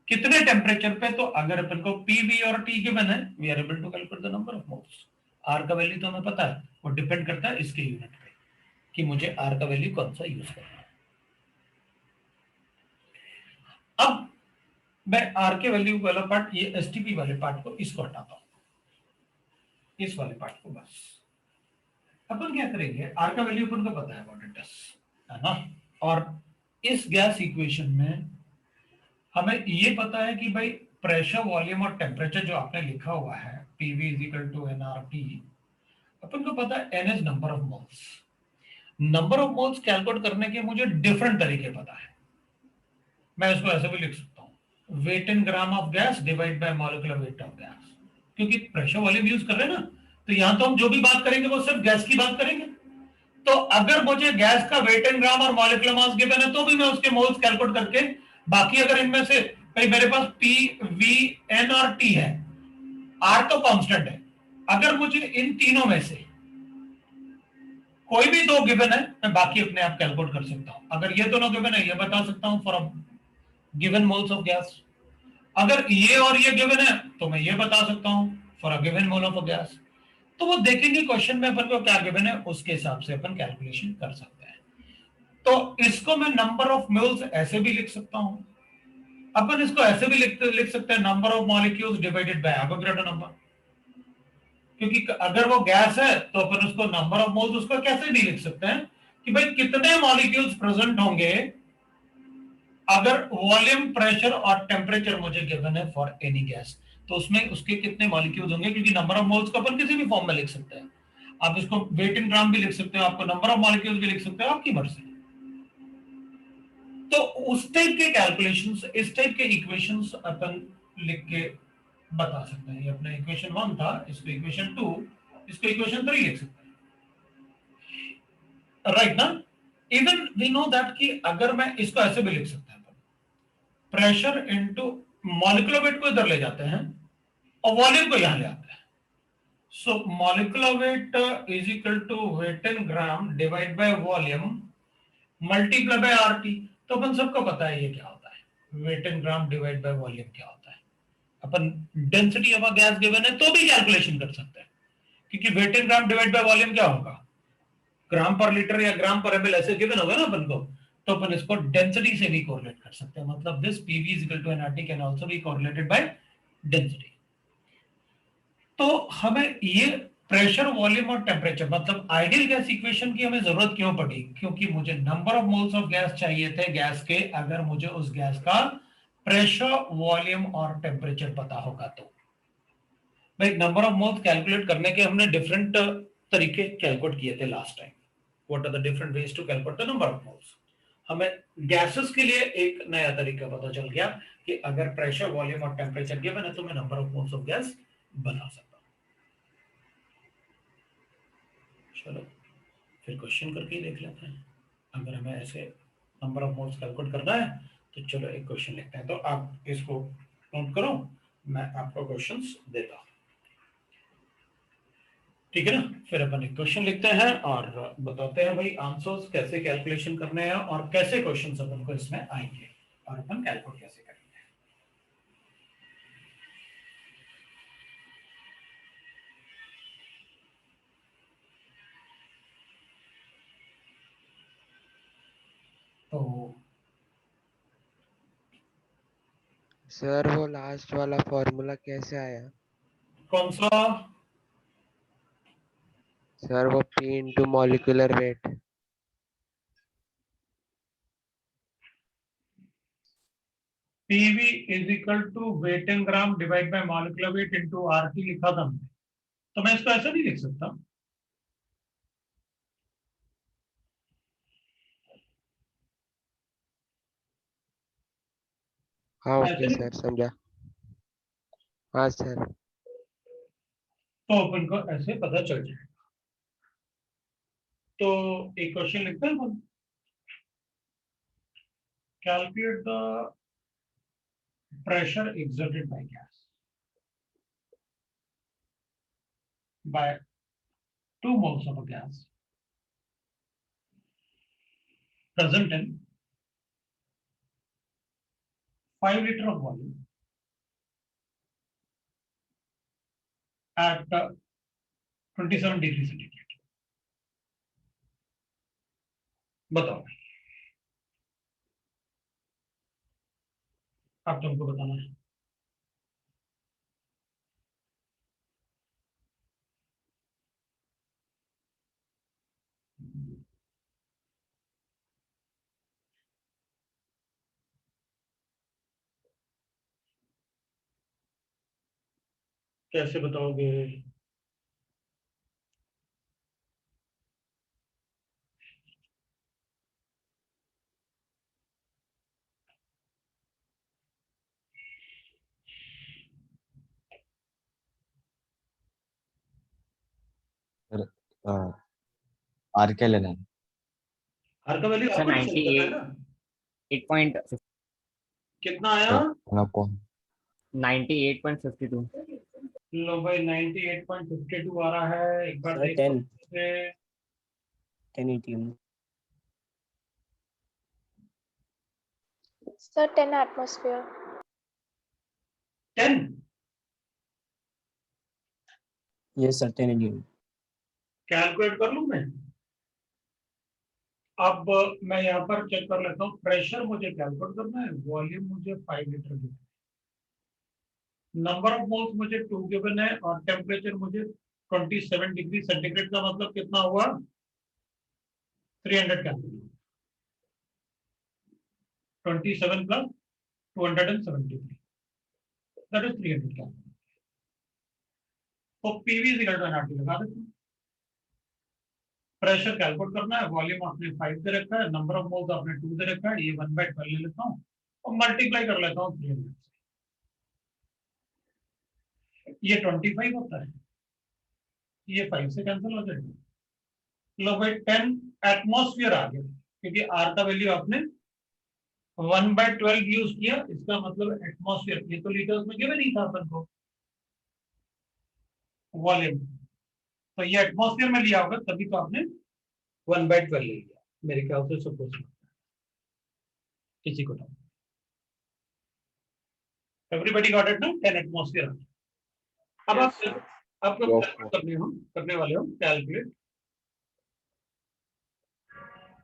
कितने टेम्परेचर पे, तो अगर अपन को पी, वी और टी गिवन है, we are able to calculate the number of moles. R का वैल्यू तो हमें पता है, वो डिपेंड करता है इसके यूनिट पे कि मुझे आर का वैल्यू कौन सा यूज करना है। अब मैं आर के वैल्यू वाला पार्ट, ये एसटीपी वाले पार्ट को इसको हटाता हूं, इस वाले पार्ट को। बस अपन क्या करेंगे, आर का वैल्यू अपन को पता है व्हाट इट इज, है ना। और इस गैस इक्वेशन में हमें ये पता है कि भाई प्रेशर, वॉल्यूम और टेम्परेचर जो आपने लिखा हुआ है PV is equal to NRT, अपन को पता है N is number of moles. Number of moles calculate करने के मुझे डिफरेंट तरीके पता है। मैं इसको ऐसे भी लिख सकता हूँ, weight in gram of gas divide by molecular weight of gas. क्योंकि प्रेशर वॉल्यूम यूज कर रहे हैं ना, तो यहां तो हम जो भी बात करेंगे वो सिर्फ गैस की बात करेंगे। तो अगर मुझे गैस का वेट इन ग्राम और मॉलिक्यूलर मास गिवन है तो भी मैं उसके मोल्स कैलकुलेट करके, बाकी अगर इनमें से भाई मेरे पास पी, वी, एन और टी है, आर तो कांस्टेंट है, अगर मुझे इन तीनों में से कोई भी दो गिवन है मैं बाकी अपने आप कैलकुलेट कर सकता हूं। अगर ये दोनों गिवन है, ये बता सकता हूं for given moles of gas. अगर ये और ये गिवन है तो मैं ये बता सकता हूं for a given mole of a gas. तो वो देखेंगे क्वेश्चन में अपन को क्या गिवन है, उसके हिसाब से अपन कैलकुलेशन कर सकते हैं। तो इसको मैं नंबर ऑफ मोल्स ऐसे भी लिख सकता हूं, अपन इसको ऐसे भी लिख सकते हैं, number of molecules divided by Avogadro number. क्योंकि अगर वो गैस है तो अपन उसको नंबर ऑफ मोल्स उसको कैसे भी लिख सकते हैं कि भाई कितने मॉलिक्यूल्स प्रेजेंट होंगे अगर वॉल्यूम, प्रेशर और टेम्परेचर मुझे गिवन है फॉर एनी गैस, तो उसमें उसके कितने मॉलिक्यूल्स होंगे। क्योंकि नंबर ऑफ मोल्स को अपन किसी भी फॉर्म में लिख सकते हैं, आप इसको वेट इन ग्राम भी लिख सकते हो, आपको नंबर ऑफ मॉलिक्यूल्स भी लिख सकते हो, आपकी मर्जी। तो उस टाइप के कैलकुलेशंस, इस टाइप के इक्वेशंस अपन लिख के बता सकते हैं। ये अपना इक्वेशन 1 था, इसको इक्वेशन 2, इसको इक्वेशन 3 लिख सकते हैं, राइट ना। इवन वी नो दैट कि अगर मैं इसको ऐसे भी लिख सकते हैं, प्रेशर इनटू मॉलिक्यूलर वेट को इधर ले जाते हैं और वॉल्यूम को यहां ले आते हैं। So molecular weight is equal to weight in gram divide by volume multiply by RT. तो अपन सबको पता है ये क्या होता है, weight in gram divide by volume क्या होता है। अपन density of a gas given है तो भी कैलकुलेशन कर सकते हैं, क्योंकि weight in gram divide by volume क्या होगा, ग्राम पर लीटर या ग्राम पर एमएल ऐसे गिवन होगा ना अपन को, तो अपन इसको डेंसिटी से भी कोरिलेट कर सकते हैं। मतलब this PV is equal to NRT can also be correlated by density. तो हमें ये प्रेशर, वॉल्यूम और टेम्परेचर, मतलब आइडियल गैस इक्वेशन की हमें जरूरत क्यों पड़ी? क्योंकि मुझे number of moles of gas चाहिए थे गैस के, अगर मुझे उस गैस का प्रेशर, वॉल्यूम और टेम्परेचर पता होगा तो। भाई नंबर ऑफ मोल्स कैलकुलेट करने के हमने डिफरेंट तरीके कैलकुलेट किए थे last time. What are the different ways to calculate the number of moles? हमें गैसेस के लिए एक नया तरीका पता चल गया कि अगर प्रेशर, वॉल्यूम और टेम्परेचर गिवन है तो मैं number of moles of gas बता सकता हूं। चलो फिर क्वेश्चन करके ही देख लेते हैं। अगर हमें ऐसे नंबर ऑफ मोल्स कैलकुलेट करना है तो चलो एक क्वेश्चन लिखते हैं। तो आप इसको नोट करो, मैं आपको क्वेश्चंस देता हूं, ठीक है ना? फिर अपन एक क्वेश्चन लिखते हैं और बताते हैं भाई आंसर्स कैसे कैलकुलेशन करने हैं और कैसे क्वेश्चंस अपन को इसमें आएंगे और अपन कैलकुलेट कैसे करेंगे। तो सर वो लास्ट वाला फॉर्मूला कैसे आया? कौन सा? सर वो P into molecular weight. PV is equal to weight in gram divide by molecular weight into RT लिखा था हमने, तो मैं इसको ऐसा नहीं लिख सकता। हाँ ऐसे ओके नहीं, सर, समझा। हाँ सर। तो अपन को ऐसे पता चल जाए। तो एक क्वेश्चन लिखते हैं अपन, calculate the pressure exerted by gas by 2 moles of a gas present in 5 liter of volume at 27 degree centigrade. बताओ, अब तुमको बताना है। कैसे बताओगे? सर आर क्या लेना है? हर का वैल्यू सर आपको डिसाइड करना है 98 ना। 8.52 कितना आया? सर आपको 98.52 लो भाई 98.52 आ रहा है। एक बार सर देखो 10 से 10 ATM। Sir, 10 atmosphere. 10 yes sir 10 ATM। Calculate कर लूं मैं। अब मैं यहाँ पर चेक कर लेता हूँ, प्रेशर मुझे कैलकुलेट करना है, वॉल्यूम मुझे 5 litre given, number of moles मुझे 2 गिवन है और टेम्परेचर मुझे 27 डिग्री सेंटीग्रेड का मतलब कितना हुआ? 300 calorie. 27 plus 273, that is 300 calorie. तो PV is equal to NRT लगा देते हैं। प्रेशर कैलकुलेट करना है, वॉल्यूम आपने 5 दे रखा है, नंबर ऑफ मोल्स आपने 2 दे रखा है, ये 1/12 ले लेता हूँ और मल्टीप्लाई कर लेता हूँ 300 से। ये 25 होता है, ये 5 से कैंसिल हो जाएगा। लो भाई 10 एटमॉस्फेयर आ गया, क्योंकि आर का वैल्यू आपने 1/12 यूज किया, इसका मतलब एटमॉस्फेयर, ये तो लीटर्स में गिवन ही था अपन को वॉल्यूम, तो ये एटमॉस्फेयर में लिया होगा तभी तो आपने 1/12 ले लिया मेरे ख्याल से। सपोज किसी को तो एवरीबॉडी गॉट इट ना, 10 एटमॉस्फेयर। अब आप लोग करने वाले हो calculate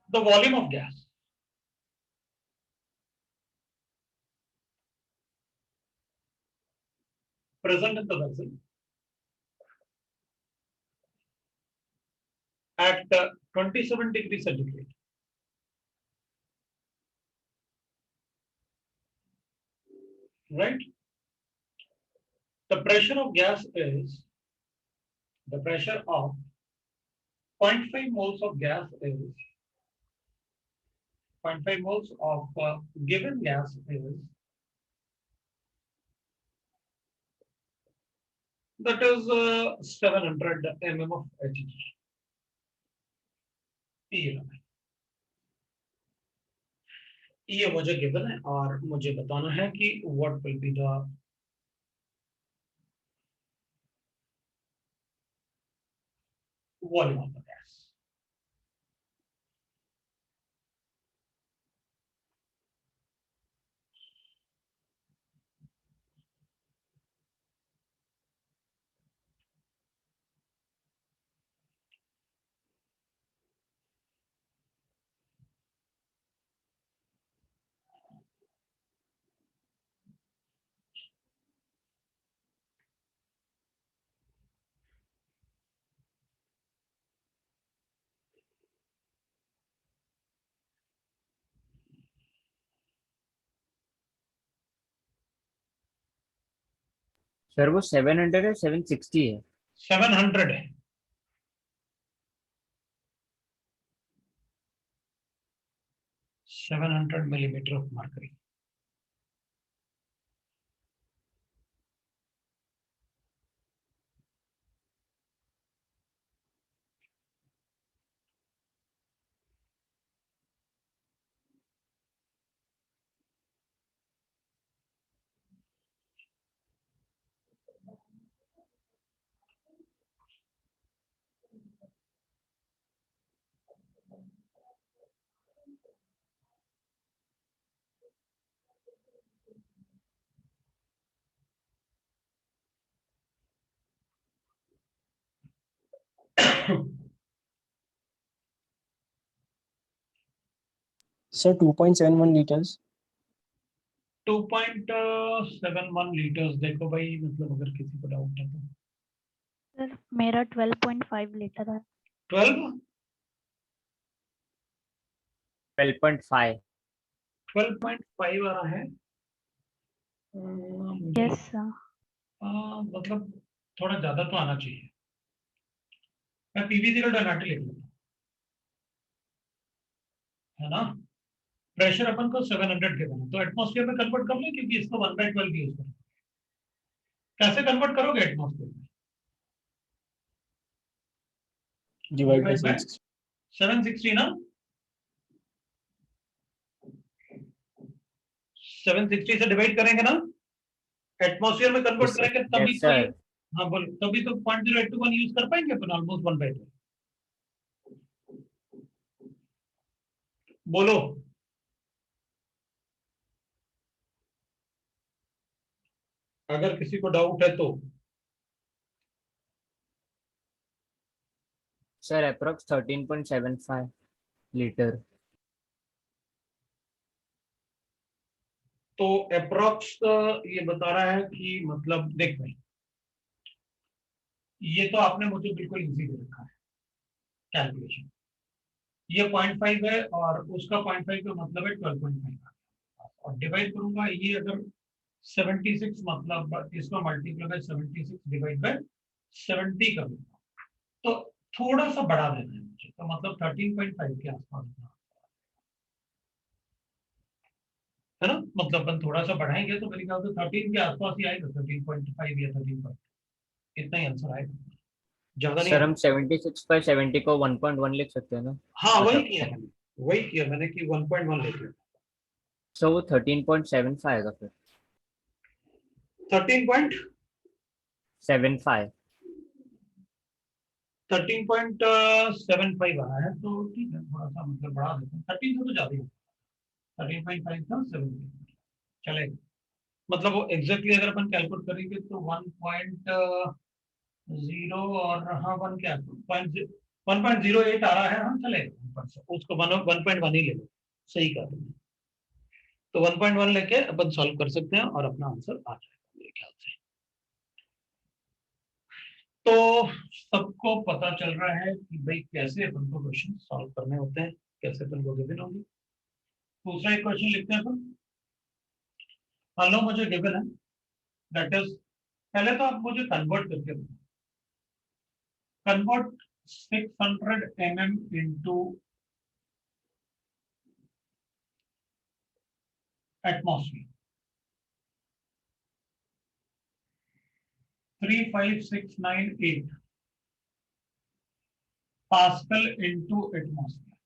the volume of gas present in the vessel at 27 degrees centigrade. Right? The pressure of gas is, the pressure of 0.5 moles of gas is, 0.5 moles of given gas is, that is 700 mm of Hg. ये मुझे गिवन है और मुझे बताना है कि what will be the volume of the gas. Sir वो 700 है 760 है. 700 है. 700 millimeter of mercury. Sir, 2.71 liters. 2.71 litres. देखो भाई, मतलब अगर किसी को डाउट है तो सर मेरा 12.5 लीटर है. 12 12.5. 12.5 आ रहा है. Yes sir. मतलब थोड़ा ज्यादा तो आना चाहिए. मैं पीवी 0 डनाटी लिख लेता हूं, है ना. प्रेशर अपन को 700 के बना, तो एटमॉस्फेयर में कन्वर्ट कर लो, क्योंकि इसको 1/12 यूज करो. कैसे कन्वर्ट करोगे एटमॉस्फेयर में? Divide by 760. 760 ना. 760 से डिवाइड करेंगे ना, एटमॉस्फेयर में कन्वर्ट Yes, sir. करेंगे तभी Yes, तो sir. हाँ बोलो, तभी तो 0.0821 यूज कर पाएंगे अपन, ऑलमोस्ट 1/12. बोलो. अगर किसी को डाउट है तो. Sir approx 13.75 litre. तो अप्रोक्स ये बता रहा है कि, मतलब देख भाई, ये तो आपने मुझे बिल्कुल इजी दे रखा है कैलकुलेशन. ये 0.5 है और उसका 0.5 का मतलब है 12.5, और डिवाइड करूंगा ये अगर 76, मतलब इसको मल्टीप्लाई बाय 76 डिवाइड बाय 70 करूंगा तो थोड़ा सा बढ़ा देना है मुझे, तो मतलब 13.5 के आसपास है ना. मतलब अपन थोड़ा सा बढ़ाएंगे तो मेरे ख्याल से 13 के आसपास ही आएगा, 13.5 या 13. इतना ही आंसर आएगा, ज्यादा नहीं सर हम आएगा. 76 पर 70 को 1.1 लिख सकते हैं ना. हाँ वही किया मैंने, वही किया मैंने कि 1.1 लिख लिया. सो वो 13.75 आएगा फिर. 13.75 75. आ रहा है, तो ठीक है, थोड़ा सा मतलब बढ़ा देते हैं. 13 से तो ज्यादा ही, 13.5 था 7 चलेगा. मतलब वो एग्जैक्टली अगर अपन कैलकुलेट करेंगे तो 1.0 और हाँ 1 क्या 1.08 आ रहा है. हाँ चलेगा, उसको 1.1 ही ले लो, सही कर दो. तो 1.1 लेके अपन सॉल्व कर सकते हैं और अपना आंसर आ जाएगा मेरे ख्याल से. तो सबको पता चल रहा है कि भाई कैसे अपन को क्वेश्चन सॉल्व करने होते हैं, कैसे अपन को गिवन होगी। दूसरा एक क्वेश्चन लिखते हैं अपन। मान लो मुझे गिवन है, दैट इज, पहले तो आप मुझे कन्वर्ट करके बताओ। Convert 600 mm into atmosphere, 35698 Pascal into atmosphere.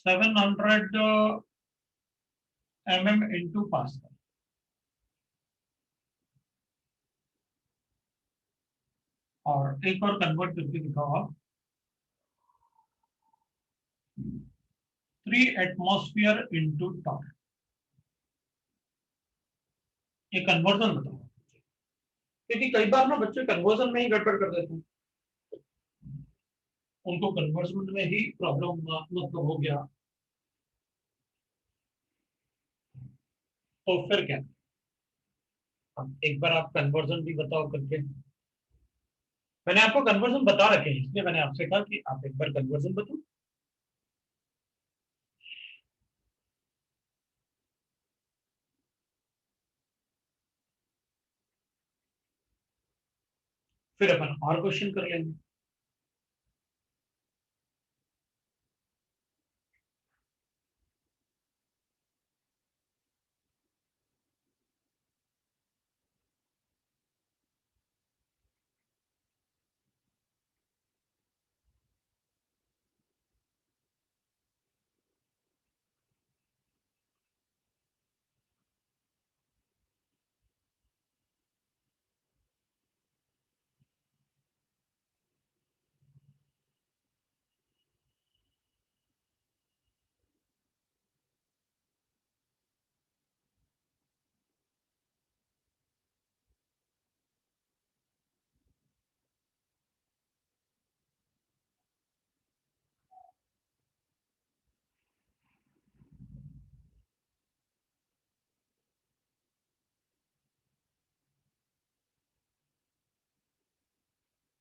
700 mm into Pascal. और एक और कन्वर्ट करके दिखाओ आप, 3 एटमॉस्फेयर इंटू टॉप। ये कन्वर्जन बताओ, क्योंकि कई बार ना बच्चे कन्वर्जन में ही गड़बड़ कर देते हैं, उनको कन्वर्जन में ही प्रॉब्लम मतलब हो गया, तो फिर क्या। एक बार आप कन्वर्जन भी बताओ करके। मैंने आपको कन्वर्जन बता रखे हैं, इसलिए मैंने आपसे कहा कि आप एक बार कन्वर्जन बताओ। फिर अपन और क्वेश्चन कर लेंगे।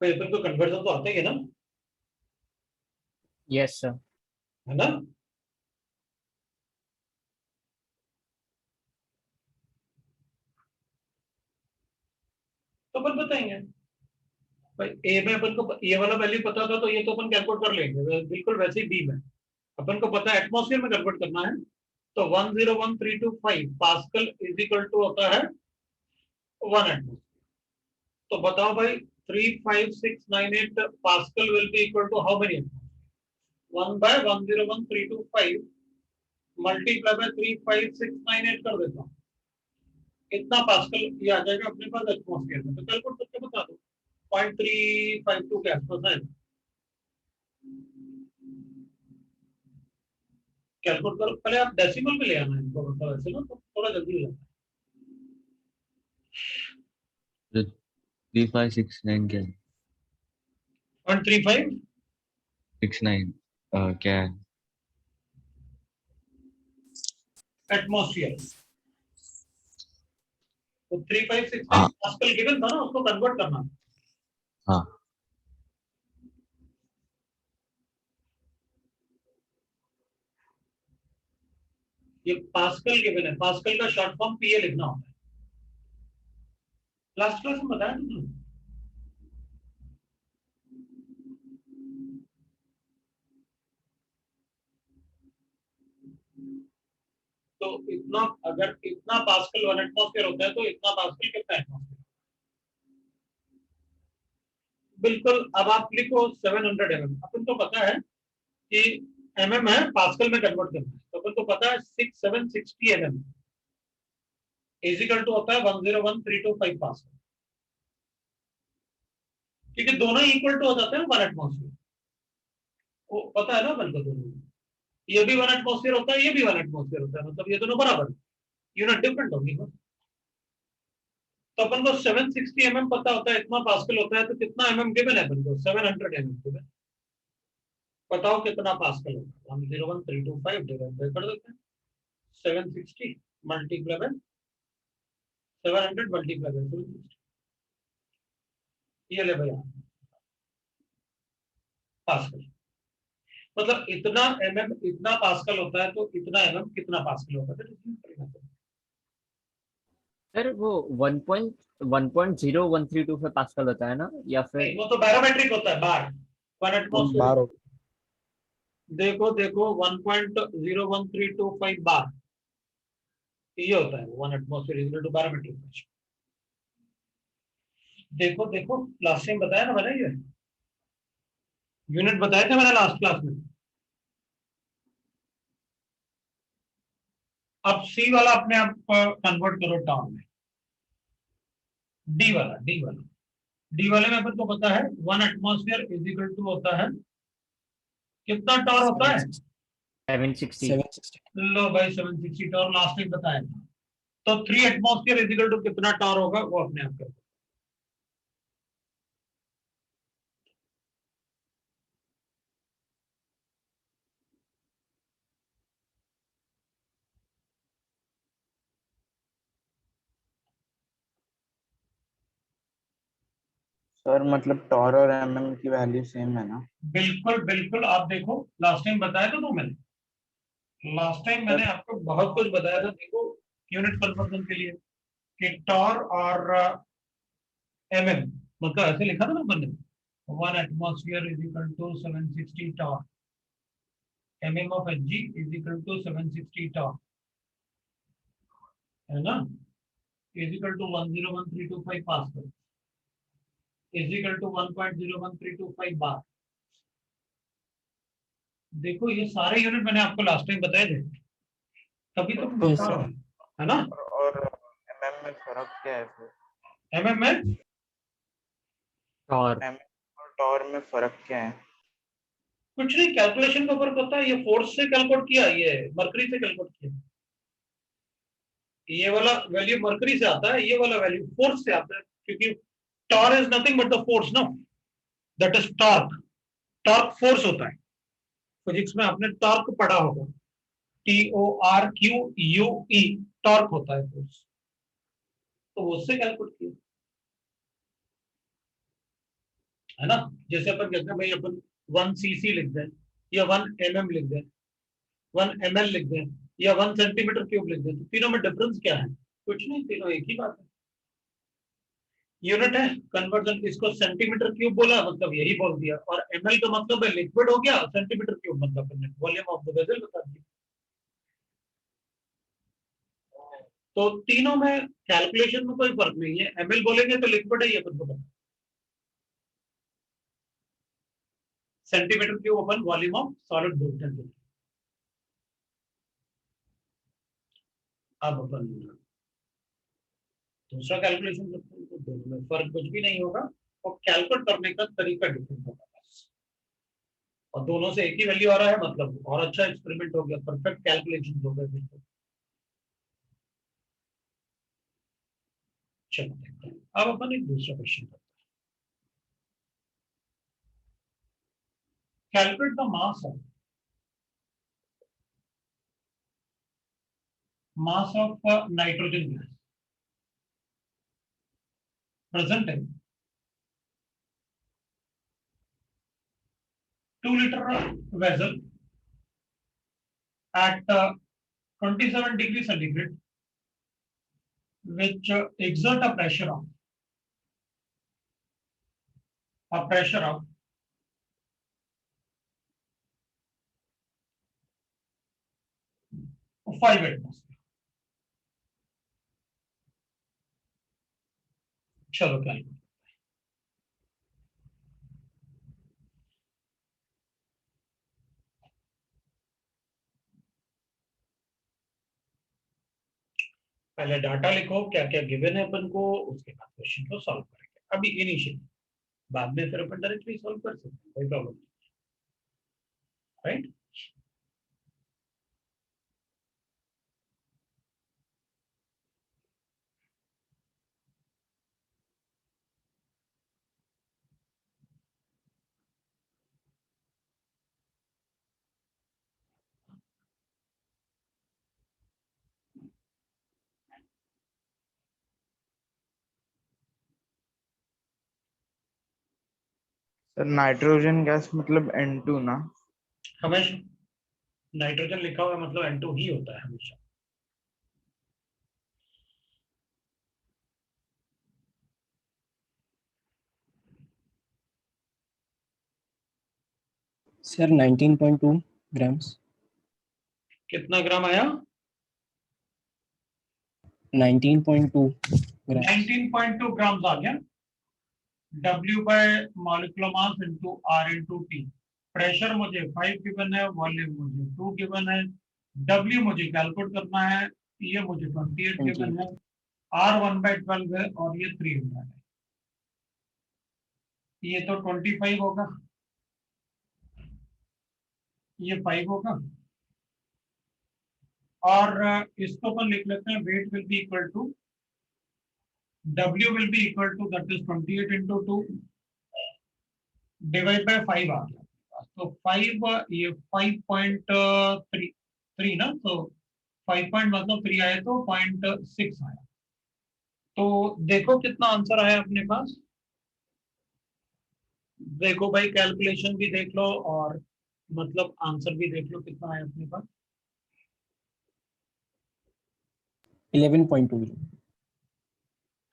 तो अपन को कन्वर्जन तो आता ही है ना, Yes, sir. है ना। तो अपन बताएंगे भाई, ए में अपन को ये वाला वैल्यू पता था, तो ये तो अपन कैलकुलेट कर लेंगे बिल्कुल वैसे ही। बी में अपन को पता है एटमॉस्फेयर में कन्वर्ट करना है, तो 101325 पास्कल इज इक्वल टू होता है 1 एटमॉस्फेयर। तो बताओ भाई 35698 pascal will be equal to how many atmosphere. 1 by 101325 multiply by 35698 कर देता हूँ, इतना पास्कल ये आ जाएगा अपने पास एटमॉस्फेयर में। तो कैलकुलेट करके बता दो, 0.352 के आसपास है। कैलकुलेट करो, पहले आप डेसिमल में ले आना इनको, मतलब ऐसे ना तो थोड़ा जल्दी हो जाता है। 3569 क्या है? 0.35 69 क्या है? एटमॉस्फेयर। तो 3569 हाँ। पास्कल गिवन था ना, उसको कन्वर्ट करना। हाँ। ये पास्कल गिवन है, पास्कल का शॉर्ट फॉर्म पीए लिखना होता है। लास्ट क्लास में बताया तुमने। तो इतना, अगर इतना पास्कल 1 एटमॉस्फेयर होता है, तो इतना पास्कल कितना एटमॉस्फेयर। बिल्कुल, अब आप लिखो 700 mm। अपन तो पता है कि mm है, पास्कल में कन्वर्ट करना है, तो अपन को पता है 6760 mm इज इक्वल टू होता है 101325 पास्कल। क्योंकि दोनों इक्वल टू हो जाते हैं 1 एटमॉस्फेयर, वो पता है ना अपन को। दोनों ये भी 1 एटमॉस्फेयर होता है, ये भी 1 एटमॉस्फेयर होता है, मतलब ये दोनों बराबर, यूनिट डिफरेंट होगी। तो अपन को 760 mm पता होता है, इतना पास्कल होता है, तो कितना mm गिवन है अपन को? 700 mm गिवन। बताओ कितना पास्कल होगा। 101325 डिवाइड बाय कर देते हैं 760 मल्टीप्लाई बाय 700 मल्टीप्लाई बाय 760, ये ले भैया पास्कल। मतलब इतना mm इतना पास्कल होता है, तो इतना mm कितना पास्कल होता है, सर वो 1.0132 पास्कल होता है ना, या फिर वो तो बैरोमेट्रिक होता है, बार 1 एटमॉस्फेयर। बार हो देखो देखो 1.01325 बार, ये होता है 1 atmosphere equal to barometric pressure. देखो देखो लास्ट टाइम बताया ना मैंने, ये यूनिट बताए थे मैंने लास्ट क्लास में। अब सी वाला अपने आप कन्वर्ट करो टॉर में, डी वाला डी वाले में अपन को पता है 1 एटमॉस्फेयर इज इक्वल टू होता है, कितना टॉर होता है? 760। 760 लो भाई 760 टॉर लास्ट टाइम बताया था। तो 3 एटमॉस्फेयर इज इक्वल टू कितना टॉर होगा, वो अपने आप कर। सर मतलब टॉर और एमएम की वैल्यू सेम है ना? बिल्कुल बिल्कुल, आप देखो लास्ट टाइम बताया था, तो लास्ट टाइम मैंने आपको बहुत कुछ बताया था। देखो यूनिट कन्वर्जन के लिए कि टॉर और एमएम, मतलब ऐसे लिखा था ना मैंने, 1 atmosphere is equal to 760 torr, MM of HG is equal to 760 torr, है ना, is equal to 101325 pascal, is equal to 1.01325 bar. देखो ये सारे यूनिट मैंने आपको लास्ट टाइम बताए थे, तभी तो Yes, sir. है ना। और एमएम में फर्क क्या है फिर? एमएम में और एमएम और टॉर में फर्क क्या है? कुछ नहीं, कैलकुलेशन का फर्क होता है। ये फोर्स से कैलकुलेट किया, ये मरकरी से कैलकुलेट किया। ये वाला वैल्यू मरकरी से आता है, ये वाला वैल्यू फोर्स से आता है, क्योंकि torr is nothing but the force, no, that is torque. Torque force होता है, फिजिक्स में आपने टॉर्क पढ़ा होगा, TORQUE, टॉर्क होता है फोर्स, तो उससे कैलकुलेट किया, है ना। जैसे अपन कहते हैं भाई अपन 1 cc लिख दें, या 1 mm लिख दें, 1 ml लिख दें, या 1 सेंटीमीटर क्यूब लिख दें, तो तीनों में डिफरेंस क्या है? कुछ नहीं, तीनों एक ही बात है, यूनिट है कन्वर्जन। इसको सेंटीमीटर क्यूब बोला मतलब यही बोल दिया, और ml का मतलब है लिक्विड हो गया, सेंटीमीटर क्यूब मतलब वॉल्यूम ऑफ द वेसल बता दिया। तो तीनों में कैलकुलेशन में कोई फर्क नहीं है, ml बोलेंगे तो लिक्विड है, ये अपन को पता। Centimetre cube upon volume of solid बोलते हैं। अब अपन दूसरा कैलकुलेशन करते हैं, तो दोनों में फर्क कुछ भी नहीं होगा, और कैलकुलेट करने का तरीका डिफरेंट होगा बस। और दोनों से एक ही वैल्यू आ रहा है, मतलब और अच्छा एक्सपेरिमेंट हो गया, परफेक्ट कैलकुलेशन हो गए बिल्कुल। चलो देखते हैं, अब अपन एक दूसरा क्वेश्चन करते हैं। Calculate the mass of nitrogen gas present in 2-liter vessel at 27 degrees centigrade, which exert a pressure of 5 atmosphere. चलो क्या पहले डाटा लिखो, क्या क्या गिवन है अपन को, उसके बाद क्वेश्चन को सॉल्व करेंगे। अभी इनिशियली, बाद में फिर अपन डायरेक्टली सॉल्व कर सकते हैं, कोई प्रॉब्लम नहीं, राइट। सर नाइट्रोजन गैस मतलब N2 ना? हमेशा नाइट्रोजन लिखा हुआ है मतलब N2 ही होता है हमेशा। Sir, 19.2 grams. कितना ग्राम आया? 19.2 grams. 19.2 ग्राम आ गया। W bye molecular mass into R into T। Pressure मुझे 5 गिवन है, वॉल्यूम मुझे 2 गिवन है, W मुझे कैलकुलेट करना है, ये मुझे 28 गिवन है, R 1/12 है और ये 300 है। ये तो 25 होगा, ये 5 होगा, और इसको अपन लिख लेते हैं weight will be equal to W will be equal to that is 28 into 2 divide by 5 आ गया। तो 5 ये 5.3 ना, तो 5 पॉइंट मतलब 3 आया तो 0.6 आया। तो देखो कितना आंसर आया अपने पास। देखो भाई कैलकुलेशन भी देख लो और मतलब आंसर भी देख लो कितना आया अपने पास। 11.2.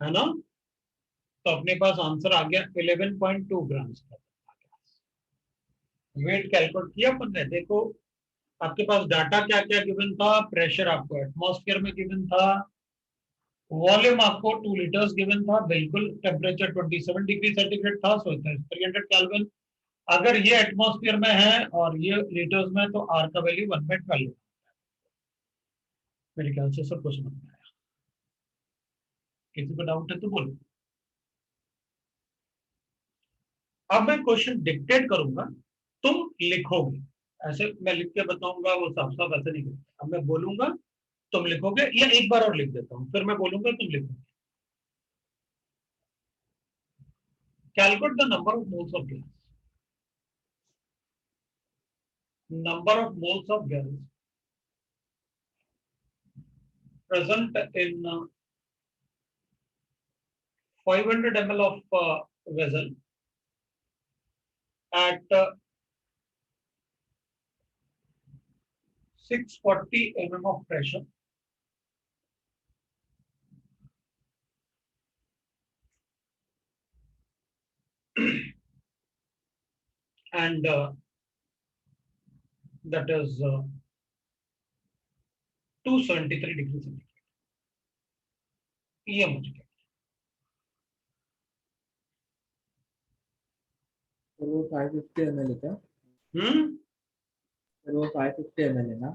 है ना, तो अपने पास आंसर आ गया 11.2 ग्राम। वेट कैलकुलेट किया अपन ने। देखो आपके पास डाटा क्या क्या गिवन था। प्रेशर आपको एटमॉस्फेयर में गिवन था, वॉल्यूम आपको 2 लीटर्स गिवन था, बिल्कुल टेम्परेचर 27 डिग्री सेंटीग्रेड था, सो 300 केल्विन। अगर ये एटमॉस्फेयर में है और ये लीटर्स में, तो आर का वैल्यू 1/12। मेरे ख्याल से सब कुछ समझ में आया। किसी को डाउट है तो बोलो। अब मैं क्वेश्चन डिक्टेट करूंगा, तुम लिखोगे। ऐसे मैं लिख के बताऊंगा वो साफ साफ ऐसे नहीं करते। अब मैं बोलूंगा तुम लिखोगे, या एक बार और लिख देता हूं, फिर मैं बोलूंगा तुम लिखोगे। Calculate the number of moles of gas. Number of moles of gas present in 500 ml of vessel at 640 mm of pressure and that is 273 degrees centigrade। ये मुझे क्या। तो वो 550 ml था। हम्म, तो वो 550 ml है ना?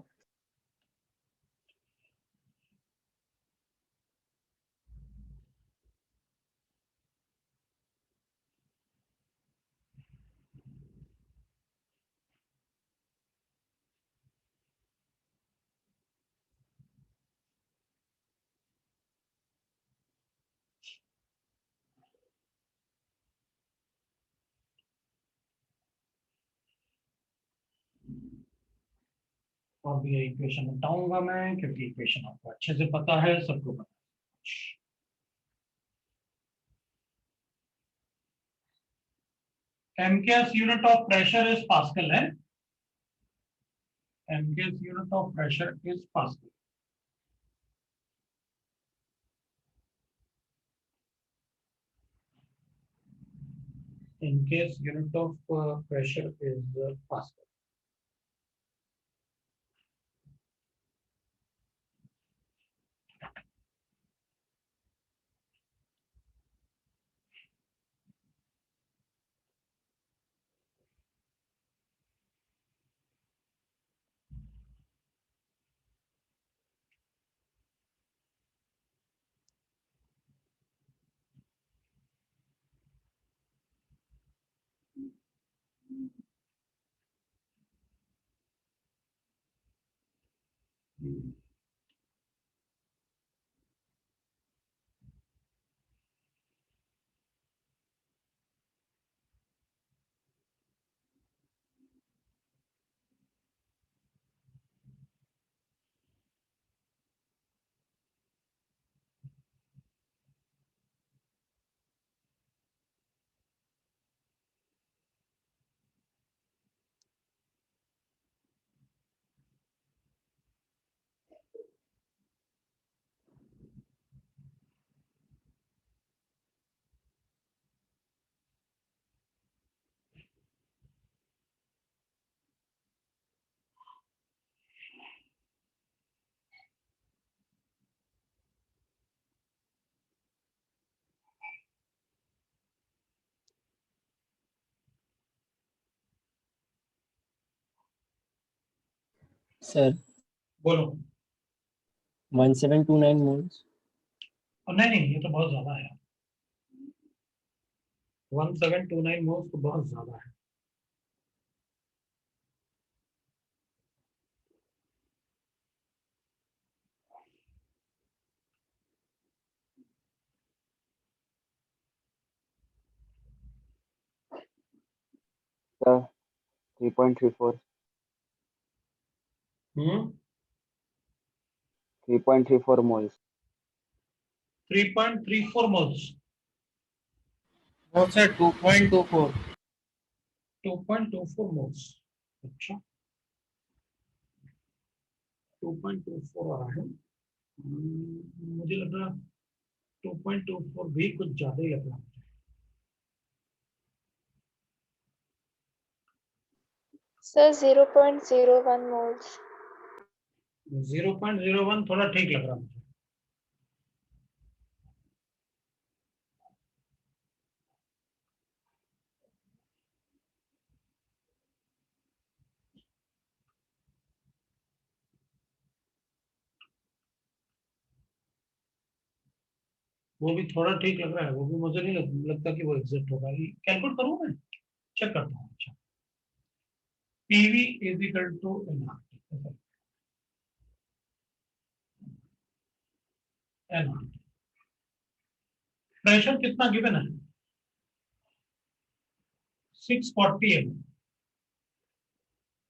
और भी इक्वेशन बताऊंगा मैं, क्योंकि इक्वेशन आपको अच्छे से पता है, सबको पता है। MKS unit of pressure is pascal है। MKS unit of pressure is pascal. MKS unit of pressure is Pascal. Sir बोलो। 1729 मोल्स। नहीं नहीं, ये तो बहुत ज्यादा है। 1729 मोल्स तो बहुत ज्यादा है। Sir 3.34 hmm 3.34 moles. 3.34 moles. No sir 2.24। 2.24 moles. अच्छा, 2.24 आ रहा है। मुझे लग रहा 2.24 भी कुछ ज्यादा ही लग रहा है। Sir 0.01 moles. 0.01 थोड़ा ठीक लग रहा है मुझे। वो भी थोड़ा ठीक लग रहा है, वो भी मुझे नहीं लगता कि वो एग्जैक्ट होगा। कैलकुलेट करूँ मैं, चेक करता हूँ। अच्छा, PV is equal to N, pressure कितना गिवन है? 640 एम,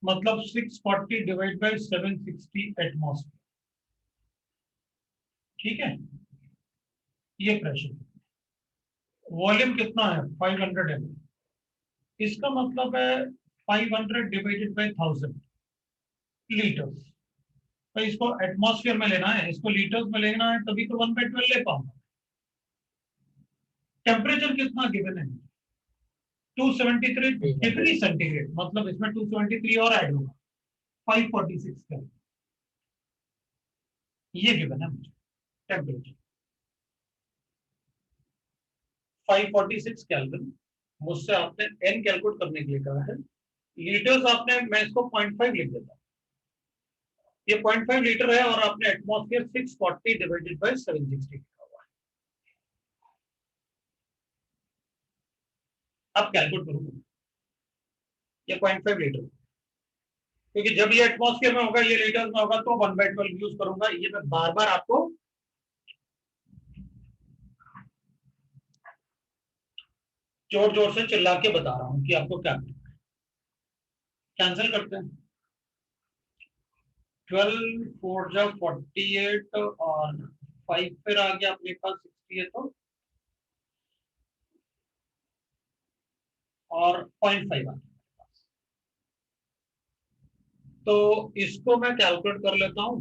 मतलब 640 डिवाइड बाय 760 एटमॉस्फेयर। ठीक है, ये प्रेशर। वॉल्यूम कितना है? 500 एम। इसका मतलब है 500 डिवाइडेड बाय 1000 लीटर्स। तो इसको एटमॉस्फेयर में लेना है, इसको लीटर्स में लेना है, तभी तो 1/12 ले पाऊंगा। टेम्परेचर कितना गिवन है? 273 डिग्री सेंटीग्रेड, मतलब इसमें 273 और ऐड होगा, 546 का। ये गिवन है मुझे टेम्परेचर 546 केल्विन। मुझसे आपने एन कैलकुलेट करने के लिए कहा है। लीटर्स आपने, मैं इसको 0.5 लिख देता हूँ। ये 0.5 लीटर है और आपने एटमॉस्फेयर 640 डिवाइडेड बाय 760 लिखा हुआ है। अब कैलकुलेट करूंगा ये 0.5 लीटर, क्योंकि जब ये एटमॉस्फेयर में होगा, ये लीटर्स में होगा, तो 1/12 यूज करूंगा। ये मैं बार बार आपको जोर जोर से चिल्ला के बता रहा हूं कि आपको क्या करना है। कैंसिल करते हैं। 12 4 जा 48 और 5 फिर आ गया अपने पास 60 है, तो और 0.5 आ गया। तो इसको मैं कैलकुलेट कर लेता हूं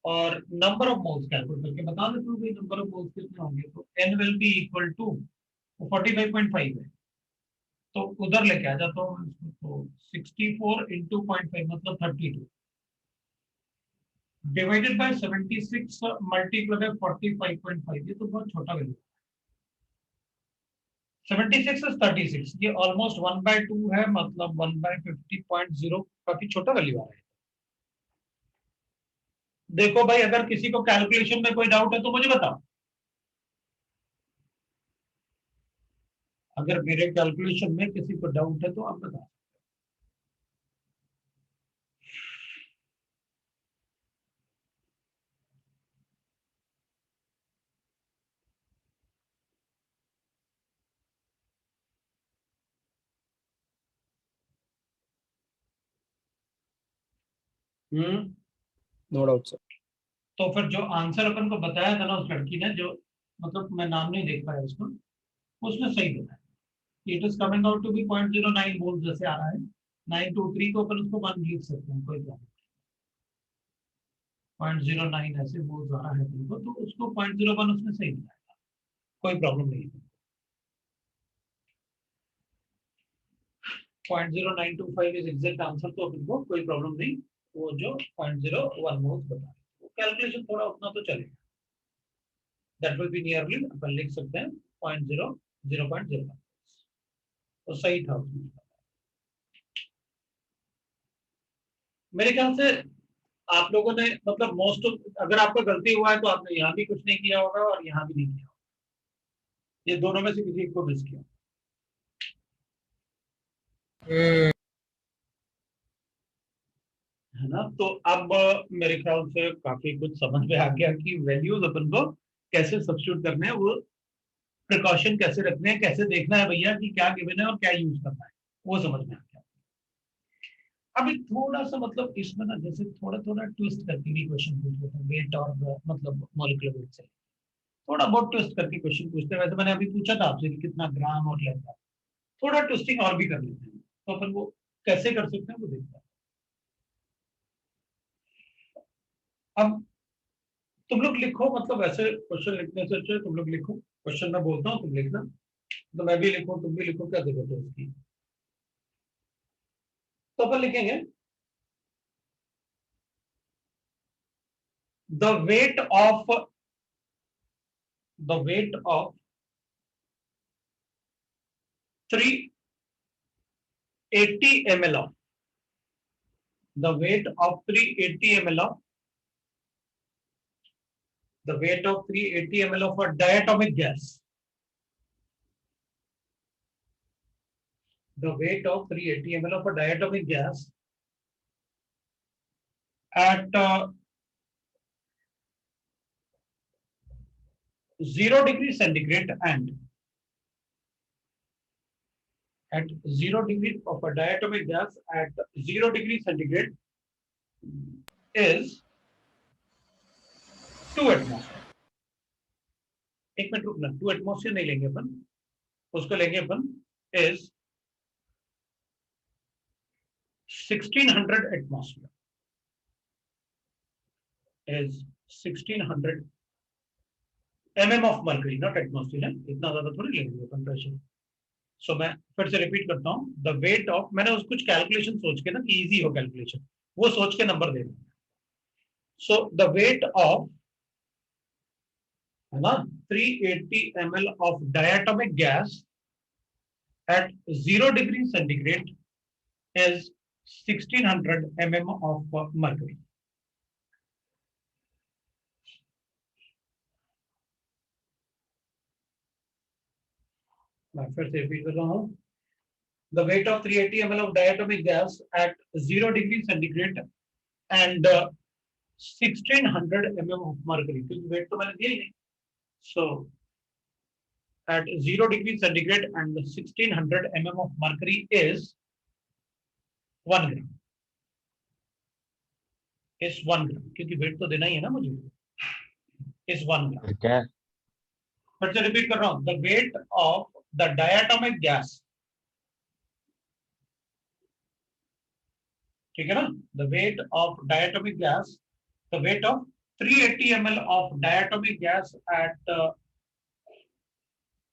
और नंबर ऑफ मोल्स कैलकुलेट करके बता देता हूँ कि नंबर ऑफ मोल्स कितने होंगे। तो n will be equal to 45.5 है, तो उधर लेके आ जाता हूँ इसको। तो 64 इंटू 0.5 मतलब 32 डिवाइडेड बाय 76 मल्टीप्लाई बाय 45.5। ये तो बहुत छोटा वैल्यू। 76 is 36, ये ऑलमोस्ट 1/2 है, मतलब 1/50.0, काफी छोटा वैल्यू आ रहा है। देखो भाई, अगर किसी को कैलकुलेशन में कोई डाउट है तो मुझे बताओ। अगर मेरे कैलकुलेशन में किसी को डाउट है तो आप बताओ। No doubt sir. तो फिर जो आंसर अपन को बताया था ना उस लड़की ने, जो मतलब मैं नाम नहीं देख पाया उसको, उसने सही बताया। It is coming out to be 0.09 mole जैसे आ रहा है। 923 को अपन उसको 1 लिख सकते हैं, कोई प्रॉब्लम। 0.09 ऐसे मोल्स आ रहा है अपन को, तो उसको 0.01 उसने सही बताया, कोई प्रॉब्लम नहीं है। 0.0925 इज एग्जैक्ट आंसर, तो अपन को कोई प्रॉब्लम नहीं। वो जो 0.01 मोल्स बता रहे, कैलकुलेशन थोड़ा उतना तो चलेगा। दैट विल बी नियरली, अपन लिख सकते हैं 0.01, तो सही था उसमें। मेरे ख्याल से आप लोगों ने मतलब मोस्ट अगर आपका गलती हुआ है तो आपने यहाँ भी कुछ नहीं किया होगा और यहाँ भी नहीं किया होगा, ये दोनों में से किसी एक को मिस किया, है ना। तो अब मेरे ख्याल से काफी कुछ समझ में आ गया कि वैल्यूज अपन को कैसे सब्स्टिट्यूट करने हैं, वो प्रिकॉशन कैसे रखने हैं, कैसे देखना है भैया कि क्या गिवन है और क्या यूज करना है, वो समझ में आ गया। अभी थोड़ा सा मतलब इसमें ना जैसे थोड़ा थोड़ा ट्विस्ट करके भी क्वेश्चन पूछ लेते हैं, वेट और मतलब मॉलिक्यूलर वेट से थोड़ा बहुत ट्विस्ट करके क्वेश्चन पूछते हैं। वैसे मैंने अभी पूछा था आपसे कि कितना ग्राम और लेता, थोड़ा ट्विस्टिंग और भी कर लेते हैं, तो अपन वो कैसे कर सकते हैं वो देखते हैं। अब तुम लोग लिखो, मतलब ऐसे क्वेश्चन लिखने से अच्छा है तुम लोग लिखो, क्वेश्चन मैं बोलता हूँ तुम लिखना, तो मैं भी लिखूं तुम भी लिखो, क्या दिक्कत है उसकी। तो अपन लिखेंगे the weight of the weight of 380 ml of the weight of 380 ml of the weight of 380 ml of a diatomic gas, the weight of 380 ml of a diatomic gas at 0 degree centigrade and at 0 degree of a diatomic gas at 0 degree centigrade is 2 atmosphere। एक मिनट रुकना, 2 atmosphere नहीं लेंगे अपन, उसको लेंगे अपन is 1600 atmosphere, is 1600 mm of mercury, not atmosphere है, इतना ज्यादा थोड़ी लेंगे अपन प्रेशर। सो मैं फिर से रिपीट करता हूँ, द वेट ऑफ, मैंने उस कुछ कैलकुलेशन सोच के ना कि इजी हो कैलकुलेशन, वो सोच के नंबर दे रहा हूँ। सो द वेट ऑफ, है ना, 380 ml of diatomic gas at 0 degree centigrade is 1600 mm of mercury। मैं फिर से रिपीट कर रहा हूँ, the weight of 380 ml of diatomic gas at 0 degree centigrade and 1600 mm of mercury, क्योंकि वेट तो मैंने दिया ही नहीं। So at 0 degree centigrade and 1600 mm of mercury is 1 gram, is 1 gram, क्योंकि वेट तो देना ही है ना मुझे, is 1 gram। फिर क्या है? फिर से रिपीट कर रहा हूँ, the weight of the diatomic gas, ठीक है ना, the weight of diatomic gas, the weight of 380 ml of diatomic gas at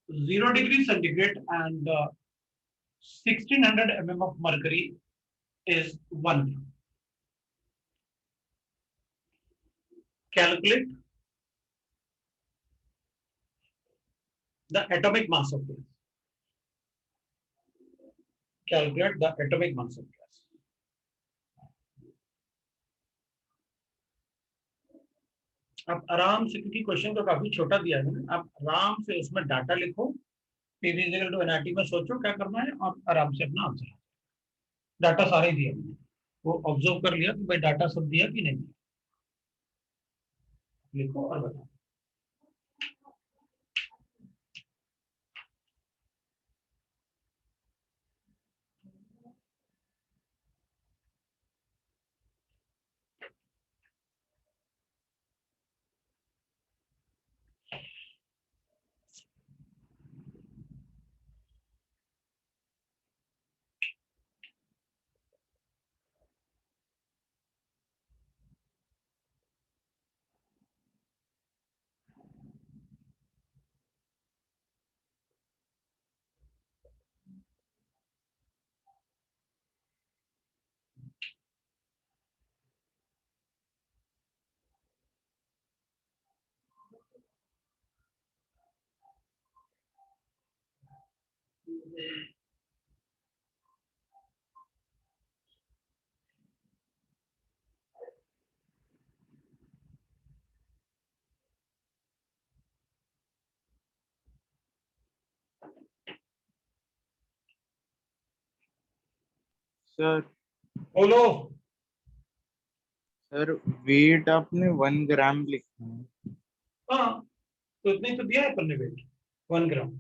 0 degree centigrade and 1600 mm of mercury is 1 gram। Calculate the atomic mass of gas, calculate the atomic mass of gas। आप आराम से, क्योंकि क्वेश्चन तो काफी छोटा दिया है ना, आप आराम से उसमें डाटा लिखो, पीवी इक्वल टू एनआरटी में सोचो क्या करना है और आराम से अपना आंसर, डाटा सारे दिया मैंने, वो ऑब्जर्व कर लिया कि भाई डाटा सब दिया कि नहीं दिया, लिखो और बताओ। सर बोलो। सर वेट आपने 1 ग्राम लिखा है। हाँ, तो इतने ही तो दिया है अपन ने वेट, 1 ग्राम।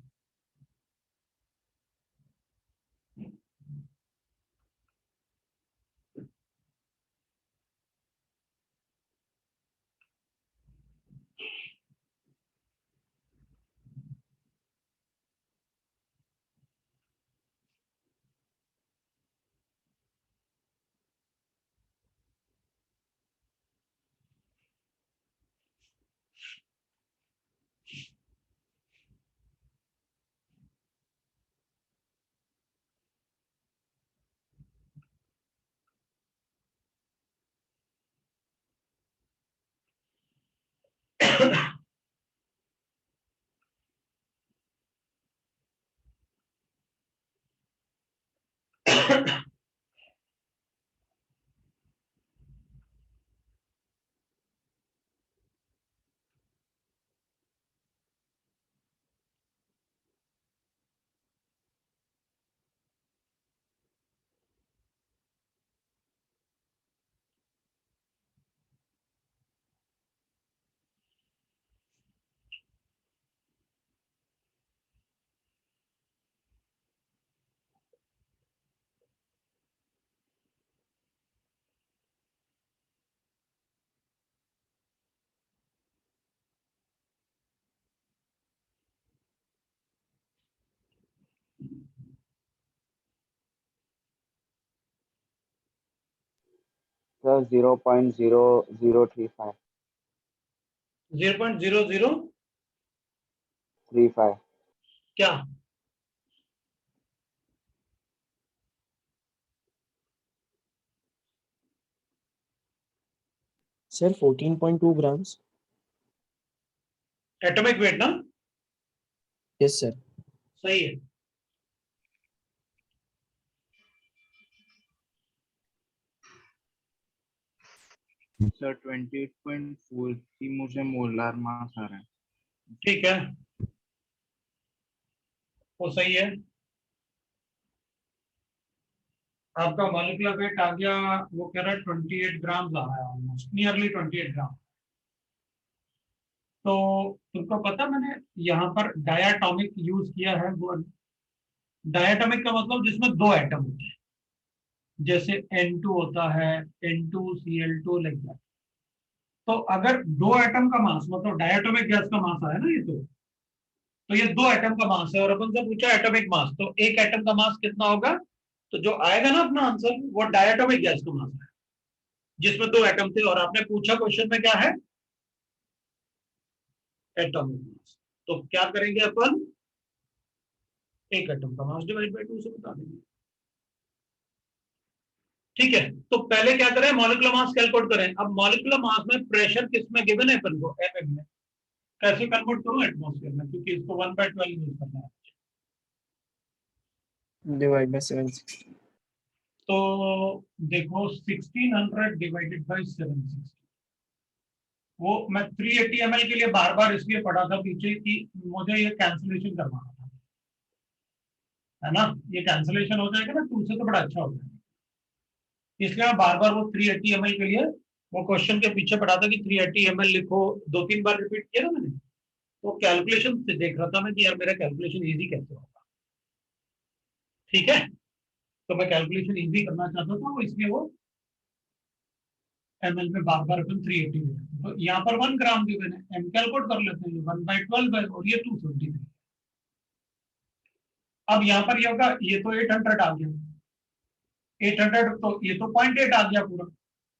सर 0.0035 0.0035 क्या? Sir, 14.2 grams. एटॉमिक वेट ना? Yes, sir. सही है। सर 28.43 मुझे मोलार मास आ रहा है। ठीक है, वो सही है। आपका मॉलिक्यूलर वेट आ गया, वो कह रहा है 28 ग्राम आ रहा है, ऑलमोस्ट नियरली 28 ग्राम। तो तुमको पता मैंने यहाँ पर डायाटॉमिक यूज किया है। वो डायाटॉमिक का मतलब जिसमें 2 एटम होते हैं, जैसे N2 होता है, N2Cl2 लग जाता है। तो अगर 2 एटम का मास, मतलब डायाटॉमिक गैस का मास आया ना ये, तो ये 2 एटम का मास है, और अपन से पूछा एटॉमिक मास, तो एक एटम का मास कितना होगा? तो जो आएगा ना अपना आंसर, वो डायाटॉमिक गैस का मास है जिसमें 2 एटम थे, और आपने पूछा क्वेश्चन में क्या है? Atomic mass. तो क्या करेंगे अपन? एक एटम का मास डिवाइड बाय 2 से बता देंगे। ठीक है, तो पहले क्या करें? मॉलिक्यूलर मास कैलकुलेट करें। अब मॉलिक्यूलर मास में प्रेशर किसमें गिवन है अपन को? mm में। कैसे कन्वर्ट करूं? एटमॉस्फेयर में, क्योंकि इसको 1/12 यूज करना है। Divide by 760. तो देखो 1600 डिवाइडेड बाय 760, वो मैं 380 ml के लिए बार बार इसलिए पढ़ा था पीछे कि मुझे ये कैंसिलेशन करवाना था, है ना? ये कैंसिलेशन हो जाएगा ना 2 से, तो बड़ा अच्छा हो जाएगा। इसलिए मैं बार बार वो 380 ml के लिए वो क्वेश्चन के पीछे पढ़ा था कि 380 ml लिखो। 2-3 बार रिपीट किया ना मैंने, तो कैलकुलेशन से देख रहा था मैं कि यार मेरा कैलकुलेशन इजी कैसे होगा। ठीक है, तो मैं कैलकुलेशन इजी करना चाहता था, वो इसलिए वो ml में बार बार अपन 380 में, तो यहाँ पर 1 ग्राम गिवन है, m कैलकुलेट कर लेते हैं। 1/12 है और ये 273। अब यहाँ पर ये होगा, ये तो 800 आ गया, 800, तो ये तो 0.8 आ गया पूरा।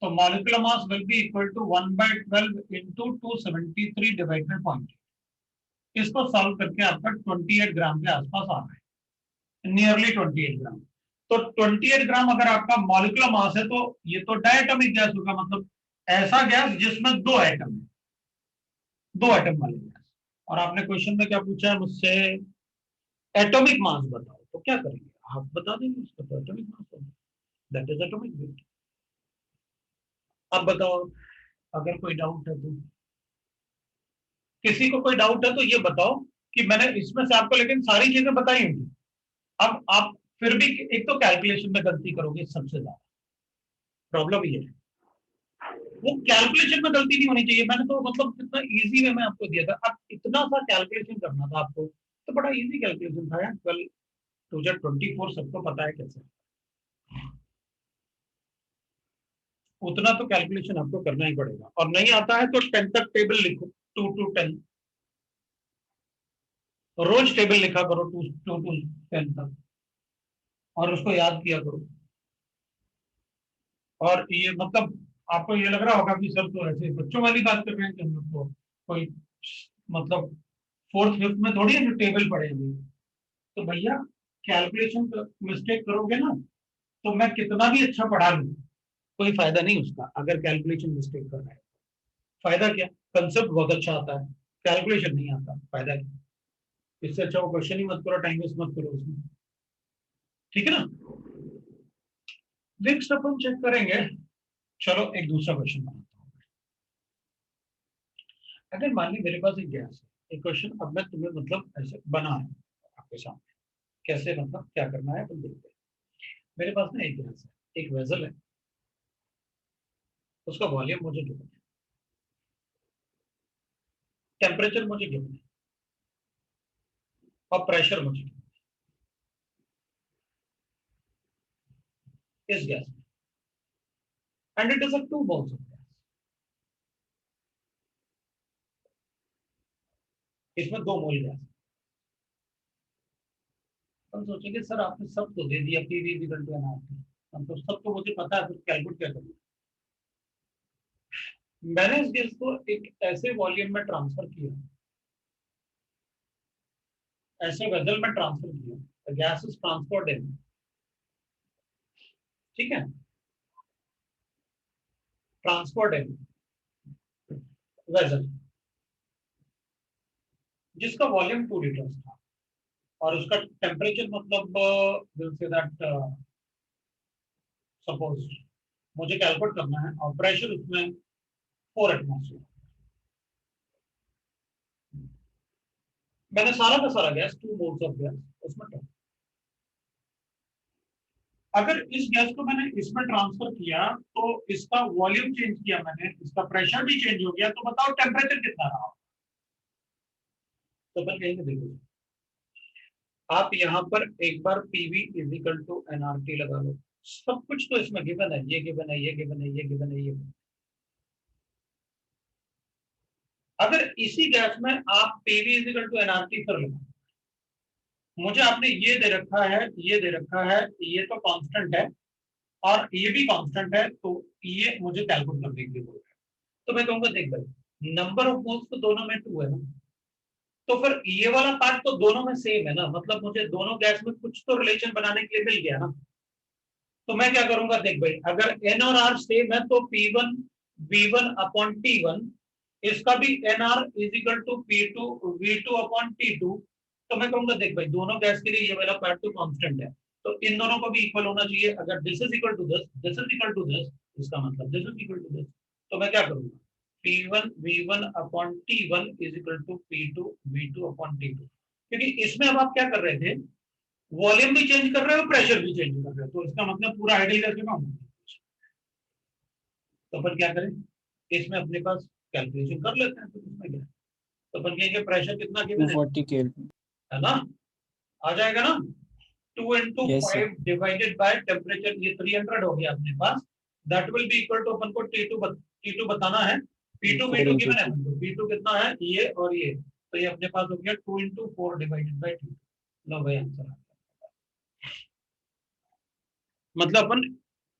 तो molecular mass will be equal to 1/12 into 273 divide by 0.8। इसको सॉल्व करके आपका 28 ग्राम के आसपास आ रहा है, नियरली 28 ग्राम। तो 28 ग्राम अगर आपका मॉलिक्यूलर मास है, तो ये तो डायटोमिक गैस होगा, मतलब ऐसा गैस जिसमें 2 एटम है, 2 एटम वाली गैस। और आपने क्वेश्चन में क्या पूछा है मुझसे? एटॉमिक मास बताओ। तो क्या करेंगे? आप बता देंगे उसका, तो एटॉमिक मास होगा, दैट इज एटॉमिक वेट। अब बताओ, अगर कोई डाउट है तो, किसी को कोई डाउट है तो ये बताओ कि मैंने इसमें से आपको लेकिन सारी चीजें बताई होंगी। अब आप फिर भी एक तो कैलकुलेशन में गलती करोगे सबसे ज्यादा, प्रॉब्लम ये है। वो कैलकुलेशन में गलती नहीं होनी चाहिए, मैंने तो मतलब कितना इजी वे में आपको दिया था, अब इतना सा कैलकुलेशन करना था आपको, तो बड़ा इजी कैलकुलेशन था यार। 12 2 जा 24 सबको पता है कैसे, उतना तो कैलकुलेशन आपको करना ही पड़ेगा। और नहीं आता है तो 10 तक टेबल लिखो, 2 to 10, रोज टेबल लिखा करो 2 to 10 तक, और उसको याद किया करो। और ये मतलब आपको ये लग रहा होगा कि सर तो ऐसे बच्चों वाली बात कर रहे हैं कि हम लोग तो कोई मतलब 4th 5th में थोड़ी है जो टेबल पढ़ेंगे। तो भैया कैलकुलेशन मिस्टेक करोगे ना, तो मैं कितना भी अच्छा पढ़ा लूं कोई फायदा नहीं उसका, अगर कैलकुलेशन मिस्टेक कर रहे हैं। फायदा क्या, कंसेप्ट बहुत अच्छा आता है, कैलकुलेशन नहीं आता, फायदा क्या। इससे अच्छा वो क्वेश्चन ही मत करो, टाइम वेस्ट मत करो उसमें, ठीक है ना। नेक्स्ट अपन चेक करेंगे, चलो एक दूसरा क्वेश्चन बनाता हूँ। अगर मान ली मेरे पास एक गैस है, एक क्वेश्चन अब मैं तुम्हें मतलब ऐसे बना है आपके सामने, कैसे मतलब क्या करना है तुम देखते हैं। मेरे पास ना एक गैस है, एक वेसल है, उसका वॉल्यूम मुझे गिवन है, टेम्परेचर मुझे गिवन है, और प्रेशर मुझे given है इस गैस में, and it is a 2 moles of gas. इसमें 2 मोल गैस। हम सोचेंगे सर आपने सब तो दे दिया, पीवी इक्वल टू एनआरटी, हम तो सब तो मुझे पता है, फिर कैलकुलेट क्या करना। मैंने इस गैस को एक ऐसे वॉल्यूम में ट्रांसफर किया, ऐसे वेसल में ट्रांसफर किया, गैस इज ट्रांसफर्ड इन, ठीक है, ट्रांसफर्ड इन वेसल, जिसका वॉल्यूम 2 लीटर्स था, और उसका टेम्परेचर मतलब विल से दैट सपोज मुझे कैलकुलेट करना है, और प्रेशर उसमें 4 एटमॉस्फेयर। मैंने सारा का सारा गैस 2 मोल्स ऑफ गैस उसमें ट्रांसफर। अगर इस गैस को मैंने इसमें ट्रांसफर किया तो इसका वॉल्यूम चेंज किया मैंने, इसका प्रेशर भी चेंज हो गया, तो बताओ टेम्परेचर कितना रहा। तो अपन कहेंगे देखो, आप यहाँ पर एक बार PV is equal to NRT लगा लो, सब कुछ तो इसमें गिवन है, ये गिवन है, ये गिवन है, ये गिवन है, ये गिवन है। अगर इसी गैस में आप PV is equal to NRT कर लो, मुझे आपने ये दे रखा है, ये दे रखा है, ये तो कांस्टेंट है और ये भी कांस्टेंट है, तो ये मुझे कैलकुलेट करने के लिए बोल रहा है। तो मैं कहूंगा देख भाई, नंबर ऑफ मोल्स तो दोनों में 2 है ना, तो फिर ये वाला पार्ट तो दोनों में सेम है ना, मतलब मुझे दोनों गैस में कुछ तो रिलेशन बनाने के लिए मिल गया ना। तो मैं क्या करूंगा देख भाई, अगर एन और आर सेम है तो P1 V1 अपॉन T1, इसका भी NR is equal to P2 V2 upon T2। तो मैं कहूंगा देख भाई, दोनों गैस के लिए ये वाला पार्ट तो कांस्टेंट है, तो इन दोनों को भी इक्वल होना चाहिए। अगर this is equal to this, this is equal to this, इसका मतलब this is equal to this. तो मैं क्या करूंगा, P1 V1 upon T1 is equal to P2 V2 upon T2, क्योंकि इसमें अब आप क्या कर रहे थे, वॉल्यूम भी चेंज कर रहे हो, प्रेशर भी चेंज कर रहे हो, तो इसका मतलब पूरा आइडियल गैस में होगा। तो अपन क्या करें, इसमें अपने पास कैलकुलेशन कर लेते हैं, तो इसमें क्या है? तो अपन कहेंगे प्रेशर कितना गिवन है, 240 केल्विन। है ना, आ जाएगा ना, 2 into Yes, sir. 5 divided by temperature, ये 300 हो गया अपने पास, that will be equal to, अपन को T2 बताना है, P2 4 V2 into गिवन है अपन को, P2 कितना है ये और ये, तो ये अपने पास हो गया 2 into 4 डिवाइडेड बाय 2। लो भाई आंसर आ गया। मतलब अपन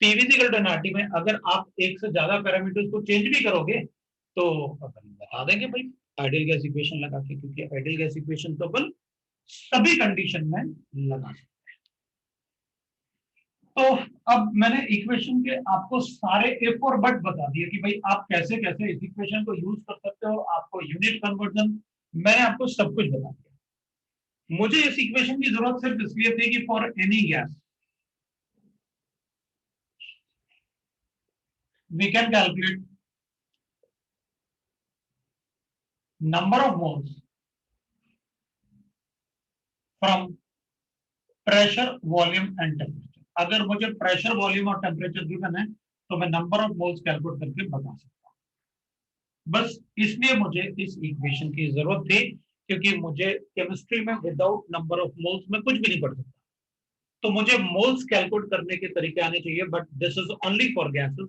पीवी टू एनआरटी में अगर आप एक से ज्यादा पैरामीटर्स को चेंज भी करोगे तो अपन बता देंगे भाई आइडियल गैस इक्वेशन लगा के, क्योंकि आइडियल गैस इक्वेशन तो अपन सभी कंडीशन में लगा सकते हैं। तो अब मैंने इक्वेशन के आपको सारे इफ और बट बता दिए कि भाई आप कैसे कैसे इस इक्वेशन को यूज कर सकते हो, आपको यूनिट कन्वर्जन मैंने आपको सब कुछ बता दिया। मुझे इस इक्वेशन की जरूरत सिर्फ इसलिए थी कि for any gas we can calculate number of moles from pressure, volume and temperature. अगर मुझे प्रेशर, वॉल्यूम और टेम्परेचर गिवन है तो मैं नंबर ऑफ मोल्स कैलकुलेट करके बता सकता हूँ। बस इसलिए मुझे इस इक्वेशन की जरूरत थी, क्योंकि मुझे केमिस्ट्री में विदाउट नंबर ऑफ मोल्स में कुछ भी नहीं पढ़ सकता। तो मुझे मोल्स कैलकुलेट करने के तरीके आने चाहिए, but this is only for gases.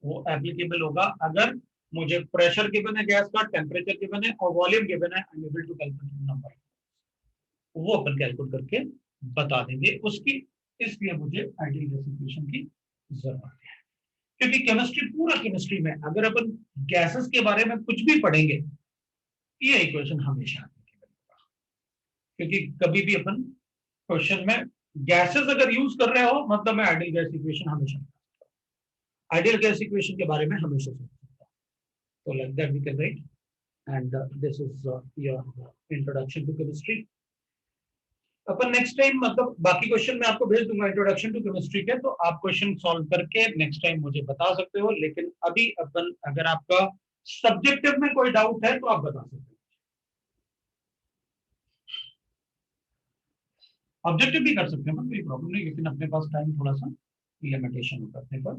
वो एप्लीकेबल होगा अगर मुझे प्रेशर गिवन है गैस का, टेम्परेचर गिवन है और वॉल्यूम गिवन है, I am able to calculate number. वो अपन कैलकुलेट करके बता देंगे उसकी, इसलिए मुझे आइडियल गैस इक्वेशन की जरूरत है। क्योंकि केमिस्ट्री, पूरा केमिस्ट्री में अगर अपन गैसेस के बारे में कुछ भी पढ़ेंगे, ये इक्वेशन हमेशा applicable होगा। क्योंकि कभी भी अपन क्वेश्चन में गैसेस अगर यूज कर रहे हो, मतलब मैं आइडियल गैस इक्वेशन हमेशा, आइडियल गैस इक्वेशन के बारे में हमेशा सोच सकता हूं। तो like that we can write, and this is your introduction to chemistry. अपन नेक्स्ट टाइम, मतलब बाकी क्वेश्चन मैं आपको भेज दूंगा इंट्रोडक्शन टू केमिस्ट्री के, तो आप क्वेश्चन सॉल्व करके नेक्स्ट टाइम मुझे बता सकते हो। लेकिन अभी अपन, अगर आपका सब्जेक्टिव में कोई डाउट है तो आप बता सकते हो। ऑब्जेक्टिव भी कर सकते हैं, कोई प्रॉब्लम नहीं, लेकिन अपने पास टाइम थोड़ा सा लिमिटेशन होता है अपने पास।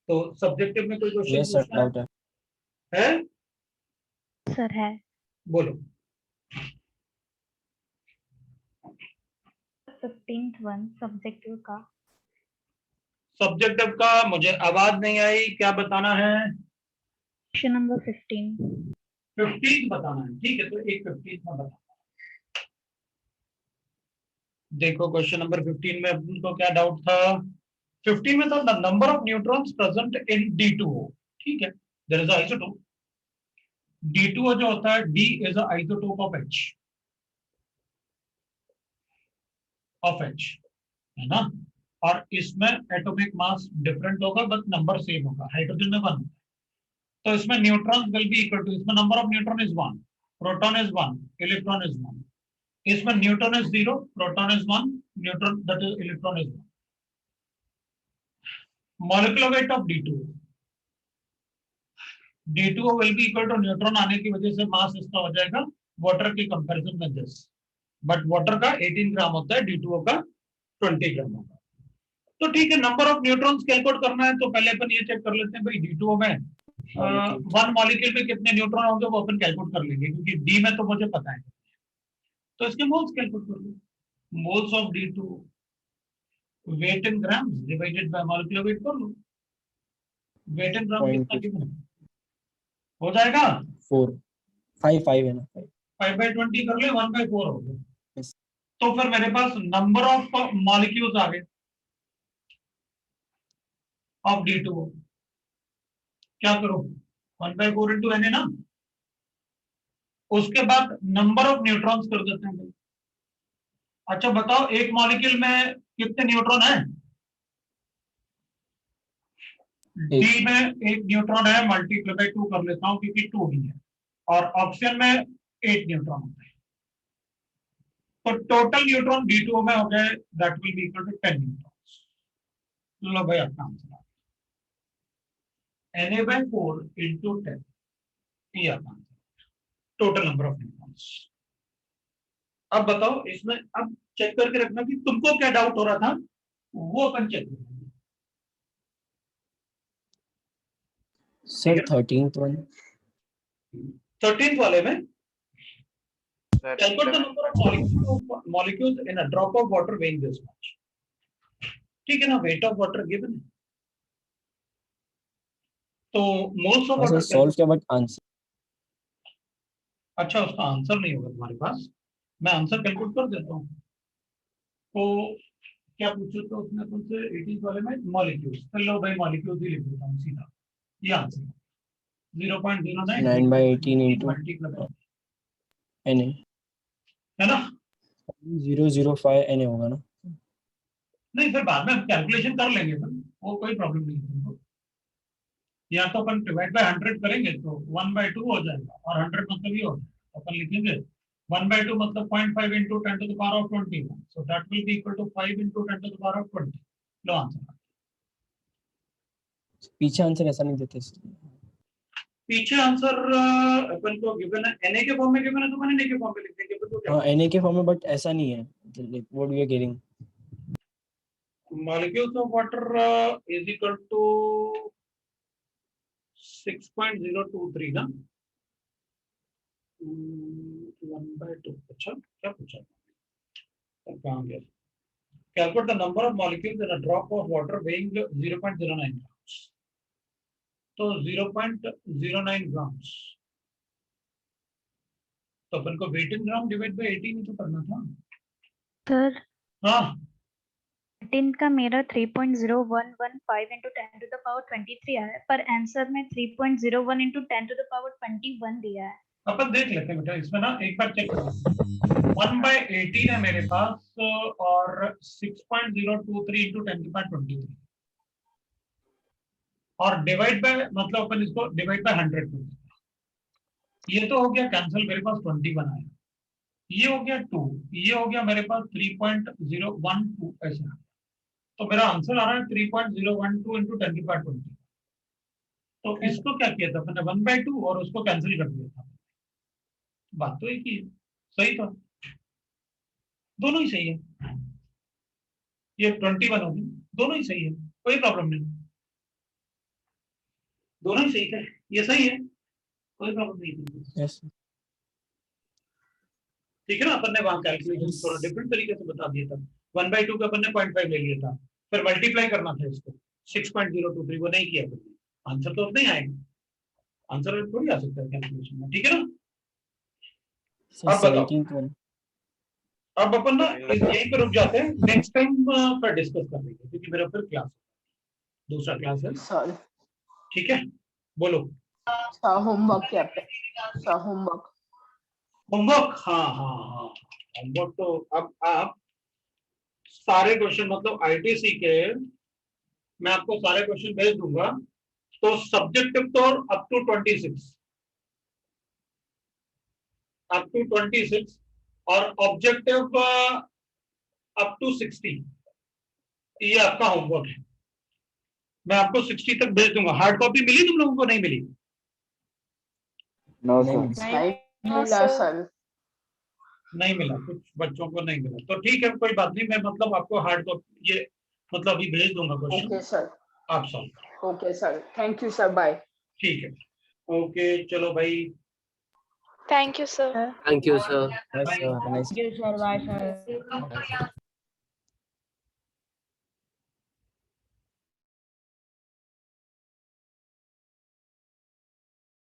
तो सब्जेक्टिव में कोई क्वेश्चन यस सर, पूछना डाउट है। है? सर है। बोलो। 15th वन सब्जेक्टिव का। सब्जेक्टिव का मुझे आवाज नहीं आई, क्या बताना है? Question number 15। 15 बताना है, ठीक है। तो एक 15 में बताना। देखो क्वेश्चन नंबर 15 में अपन को क्या डाउट था? 15 में था number of neutrons present in D2O, ठीक है। देयर इज आइसोटोप D2O जो होता है, D is a isotope of H, है ना। और इसमें एटॉमिक मास डिफरेंट होगा, बट नंबर सेम होगा। हाइड्रोजन में 1, तो इसमें neutron will be equal to, इसमें number of neutron is 1, proton is 1, electron is 1। इसमें neutron is 0, proton is 1, neutron that is electron is 1। Molecular weight of D2O will be equal to, neutron आने की वजह से मास इसका हो जाएगा वाटर के कंपैरिजन में 10, बट वाटर का 18 ग्राम होता है, D2O का 20 ग्राम होगा। तो ठीक है, नंबर ऑफ न्यूट्रॉन्स कैलकुलेट करना है तो पहले अपन ये चेक कर लेते हैं भाई, D2O में 1 मॉलिक्यूल में कितने न्यूट्रॉन होंगे, वो अपन कैलकुलेट कर लेंगे, क्योंकि D में तो मुझे पता है। तो इसके मोल्स कैलकुलेट कर लो। Moles of D2O, weight in grams divided by molecular weight कर लो। वेट इन ग्राम कितना कितना हो जाएगा? 4 5 5 है ना, 5/20 कर ले, 1/4 हो गया। Yes. तो फिर मेरे पास नंबर ऑफ मॉलिक्यूल्स आ गए ऑफ D2O। क्या करूं? 1/4 इंटू एन है ना। उसके बाद नंबर ऑफ न्यूट्रॉन्स कर देते हैं भाई। अच्छा बताओ, एक मॉलिक्यूल में कितने न्यूट्रॉन है? डी में एक न्यूट्रॉन है, मल्टीप्लाई बाय 2 कर लेता हूं क्योंकि 2 ही है, और ऑप्शन में 8 न्यूट्रॉन होते हैं। तो टोटल न्यूट्रॉन D2O में हो गए, that will be equal to 10 neutrons. लो भाई अपना आंसर आ गया, Na/4 इंटू 10, ये आपका answer, total number of neutrons. अब बताओ इसमें, अब चेक करके रखना कि तुमको क्या डाउट हो रहा था, वो अपन चेक करेंगे। Sir 13th one. 13th वाले में Sir, calculate the number of molecules in a drop of water weighing this much, ठीक है ना। weight of water given है, तो moles of water सॉल्व किया बट आंसर, अच्छा उसका आंसर नहीं होगा तुम्हारे पास, मैं आंसर कैलकुलेट कर देता हूँ। तो क्या पूछो तो उसमें अपन से 18 वाले में मॉलिक्यूल्स, चलो भाई मॉलिक्यूल्स ही लिख देता हूँ सीधा, ये आंसर 0.09 9/18 into मल्टीप्लाई Na, है ना। 005 Na होगा ना। नहीं फिर बाद में हम कैलकुलेशन कर लेंगे सर, वो कोई प्रॉब्लम नहीं है तुमको। या तो अपन डिवाइड बाय 100 करेंगे तो 1/2 हो जाएगा, और 100 मतलब ये हो जाएगा, अपन लिखेंगे 1/2 मतलब 0.5 into 10 to the power of 21, so that will be equal to 5 into 10 to the power of 20। Low answer. पीछे आंसर ऐसा नहीं देते। पीछे आंसर अपन को गिवन है, Na के फॉर्म में गिवन है, तो मैंने Na के फॉर्म में लिख दिया। हाँ Na के फॉर्म में, बट ऐसा नहीं है, what we are getting. molecules of water is equal to 6.023 ना 1/2। अच्छा क्या पूछा, कहाँ गया? Calculate the number of molecules in a drop of water weighing 0.09 grams। तो 0.09 grams, तो अपन को weight in gram divide bye 18 ही तो करना था। सर हाँ 18 का मेरा 3.0115 into 10 to the power 23 आया है, पर आंसर में 3.01 into 10 to the power 21 दिया है। अपन देख लेते हैं बेटा, इसमें ना एक बार चेक करो। 1/18 है मेरे पास और 6.023 into 10 to the power 23 और डिवाइड बाय मतलब अपन इसको डिवाइड बाय 100 कर देते हैं। ये तो हो गया कैंसिल, मेरे पास 21 आया, ये हो गया 2, ये हो गया मेरे पास 3.012 ऐसा, तो मेरा आंसर आ रहा है 3.012 into 10 to the power 20। तो इसको क्या किया था मैंने 1/2 और उसको कैंसिल कर दिया था। बात तो एक ही है, सही था, दोनों ही सही है। ये 21 होगी, दोनों ही सही है, कोई प्रॉब्लम नहीं, दोनों ही सही थे, ये सही है, कोई प्रॉब्लम नहीं थी। यस ठीक है ना, अपन ने वहां कैलकुलेशन थोड़ा डिफरेंट तरीके से बता दिया था। 1/2 का अपन ने 0.5 ले लिया था, फिर मल्टीप्लाई करना था इसको 6.023 वो नहीं किया फिर आंसर तो नहीं आएगा, आंसर थोड़ी आ सकता है कैलकुलेशन में। ठीक है ना, सर अब बताओ। 17th one। अब अपन ना यहीं पे रुक जाते हैं, नेक्स्ट टाइम पर डिस्कस कर लेंगे क्योंकि मेरा फिर क्लास दूसरा क्लास है। सर ठीक है बोलो। होमवर्क क्या पे सर होमवर्क होमवर्क, हाँ हाँ हाँ होमवर्क तो अब आप सारे क्वेश्चन मतलब आईटीसी के मैं आपको सारे क्वेश्चन भेज दूंगा, तो सब्जेक्टिव तो अप टू 26 और ऑब्जेक्टिव अप टू 60, ये आपका होमवर्क है। मैं आपको 60 तक भेज दूंगा। हार्ड कॉपी मिली तुम लोगों को, नहीं मिली? नो नहीं सर। मिली। नहीं मिला सर। नहीं मिला, कुछ बच्चों को नहीं मिला, तो ठीक है कोई बात नहीं, मैं मतलब आपको हार्ड कॉपी ये मतलब अभी भेज दूंगा क्वेश्चन, ओके सर। आप solve. Okay sir, thank you sir, bye. ठीक है, ओके चलो भाई, Thank you, sir. Thank you, sir. Yes, sir. Have a nice Thank you, sir. Bye, sir.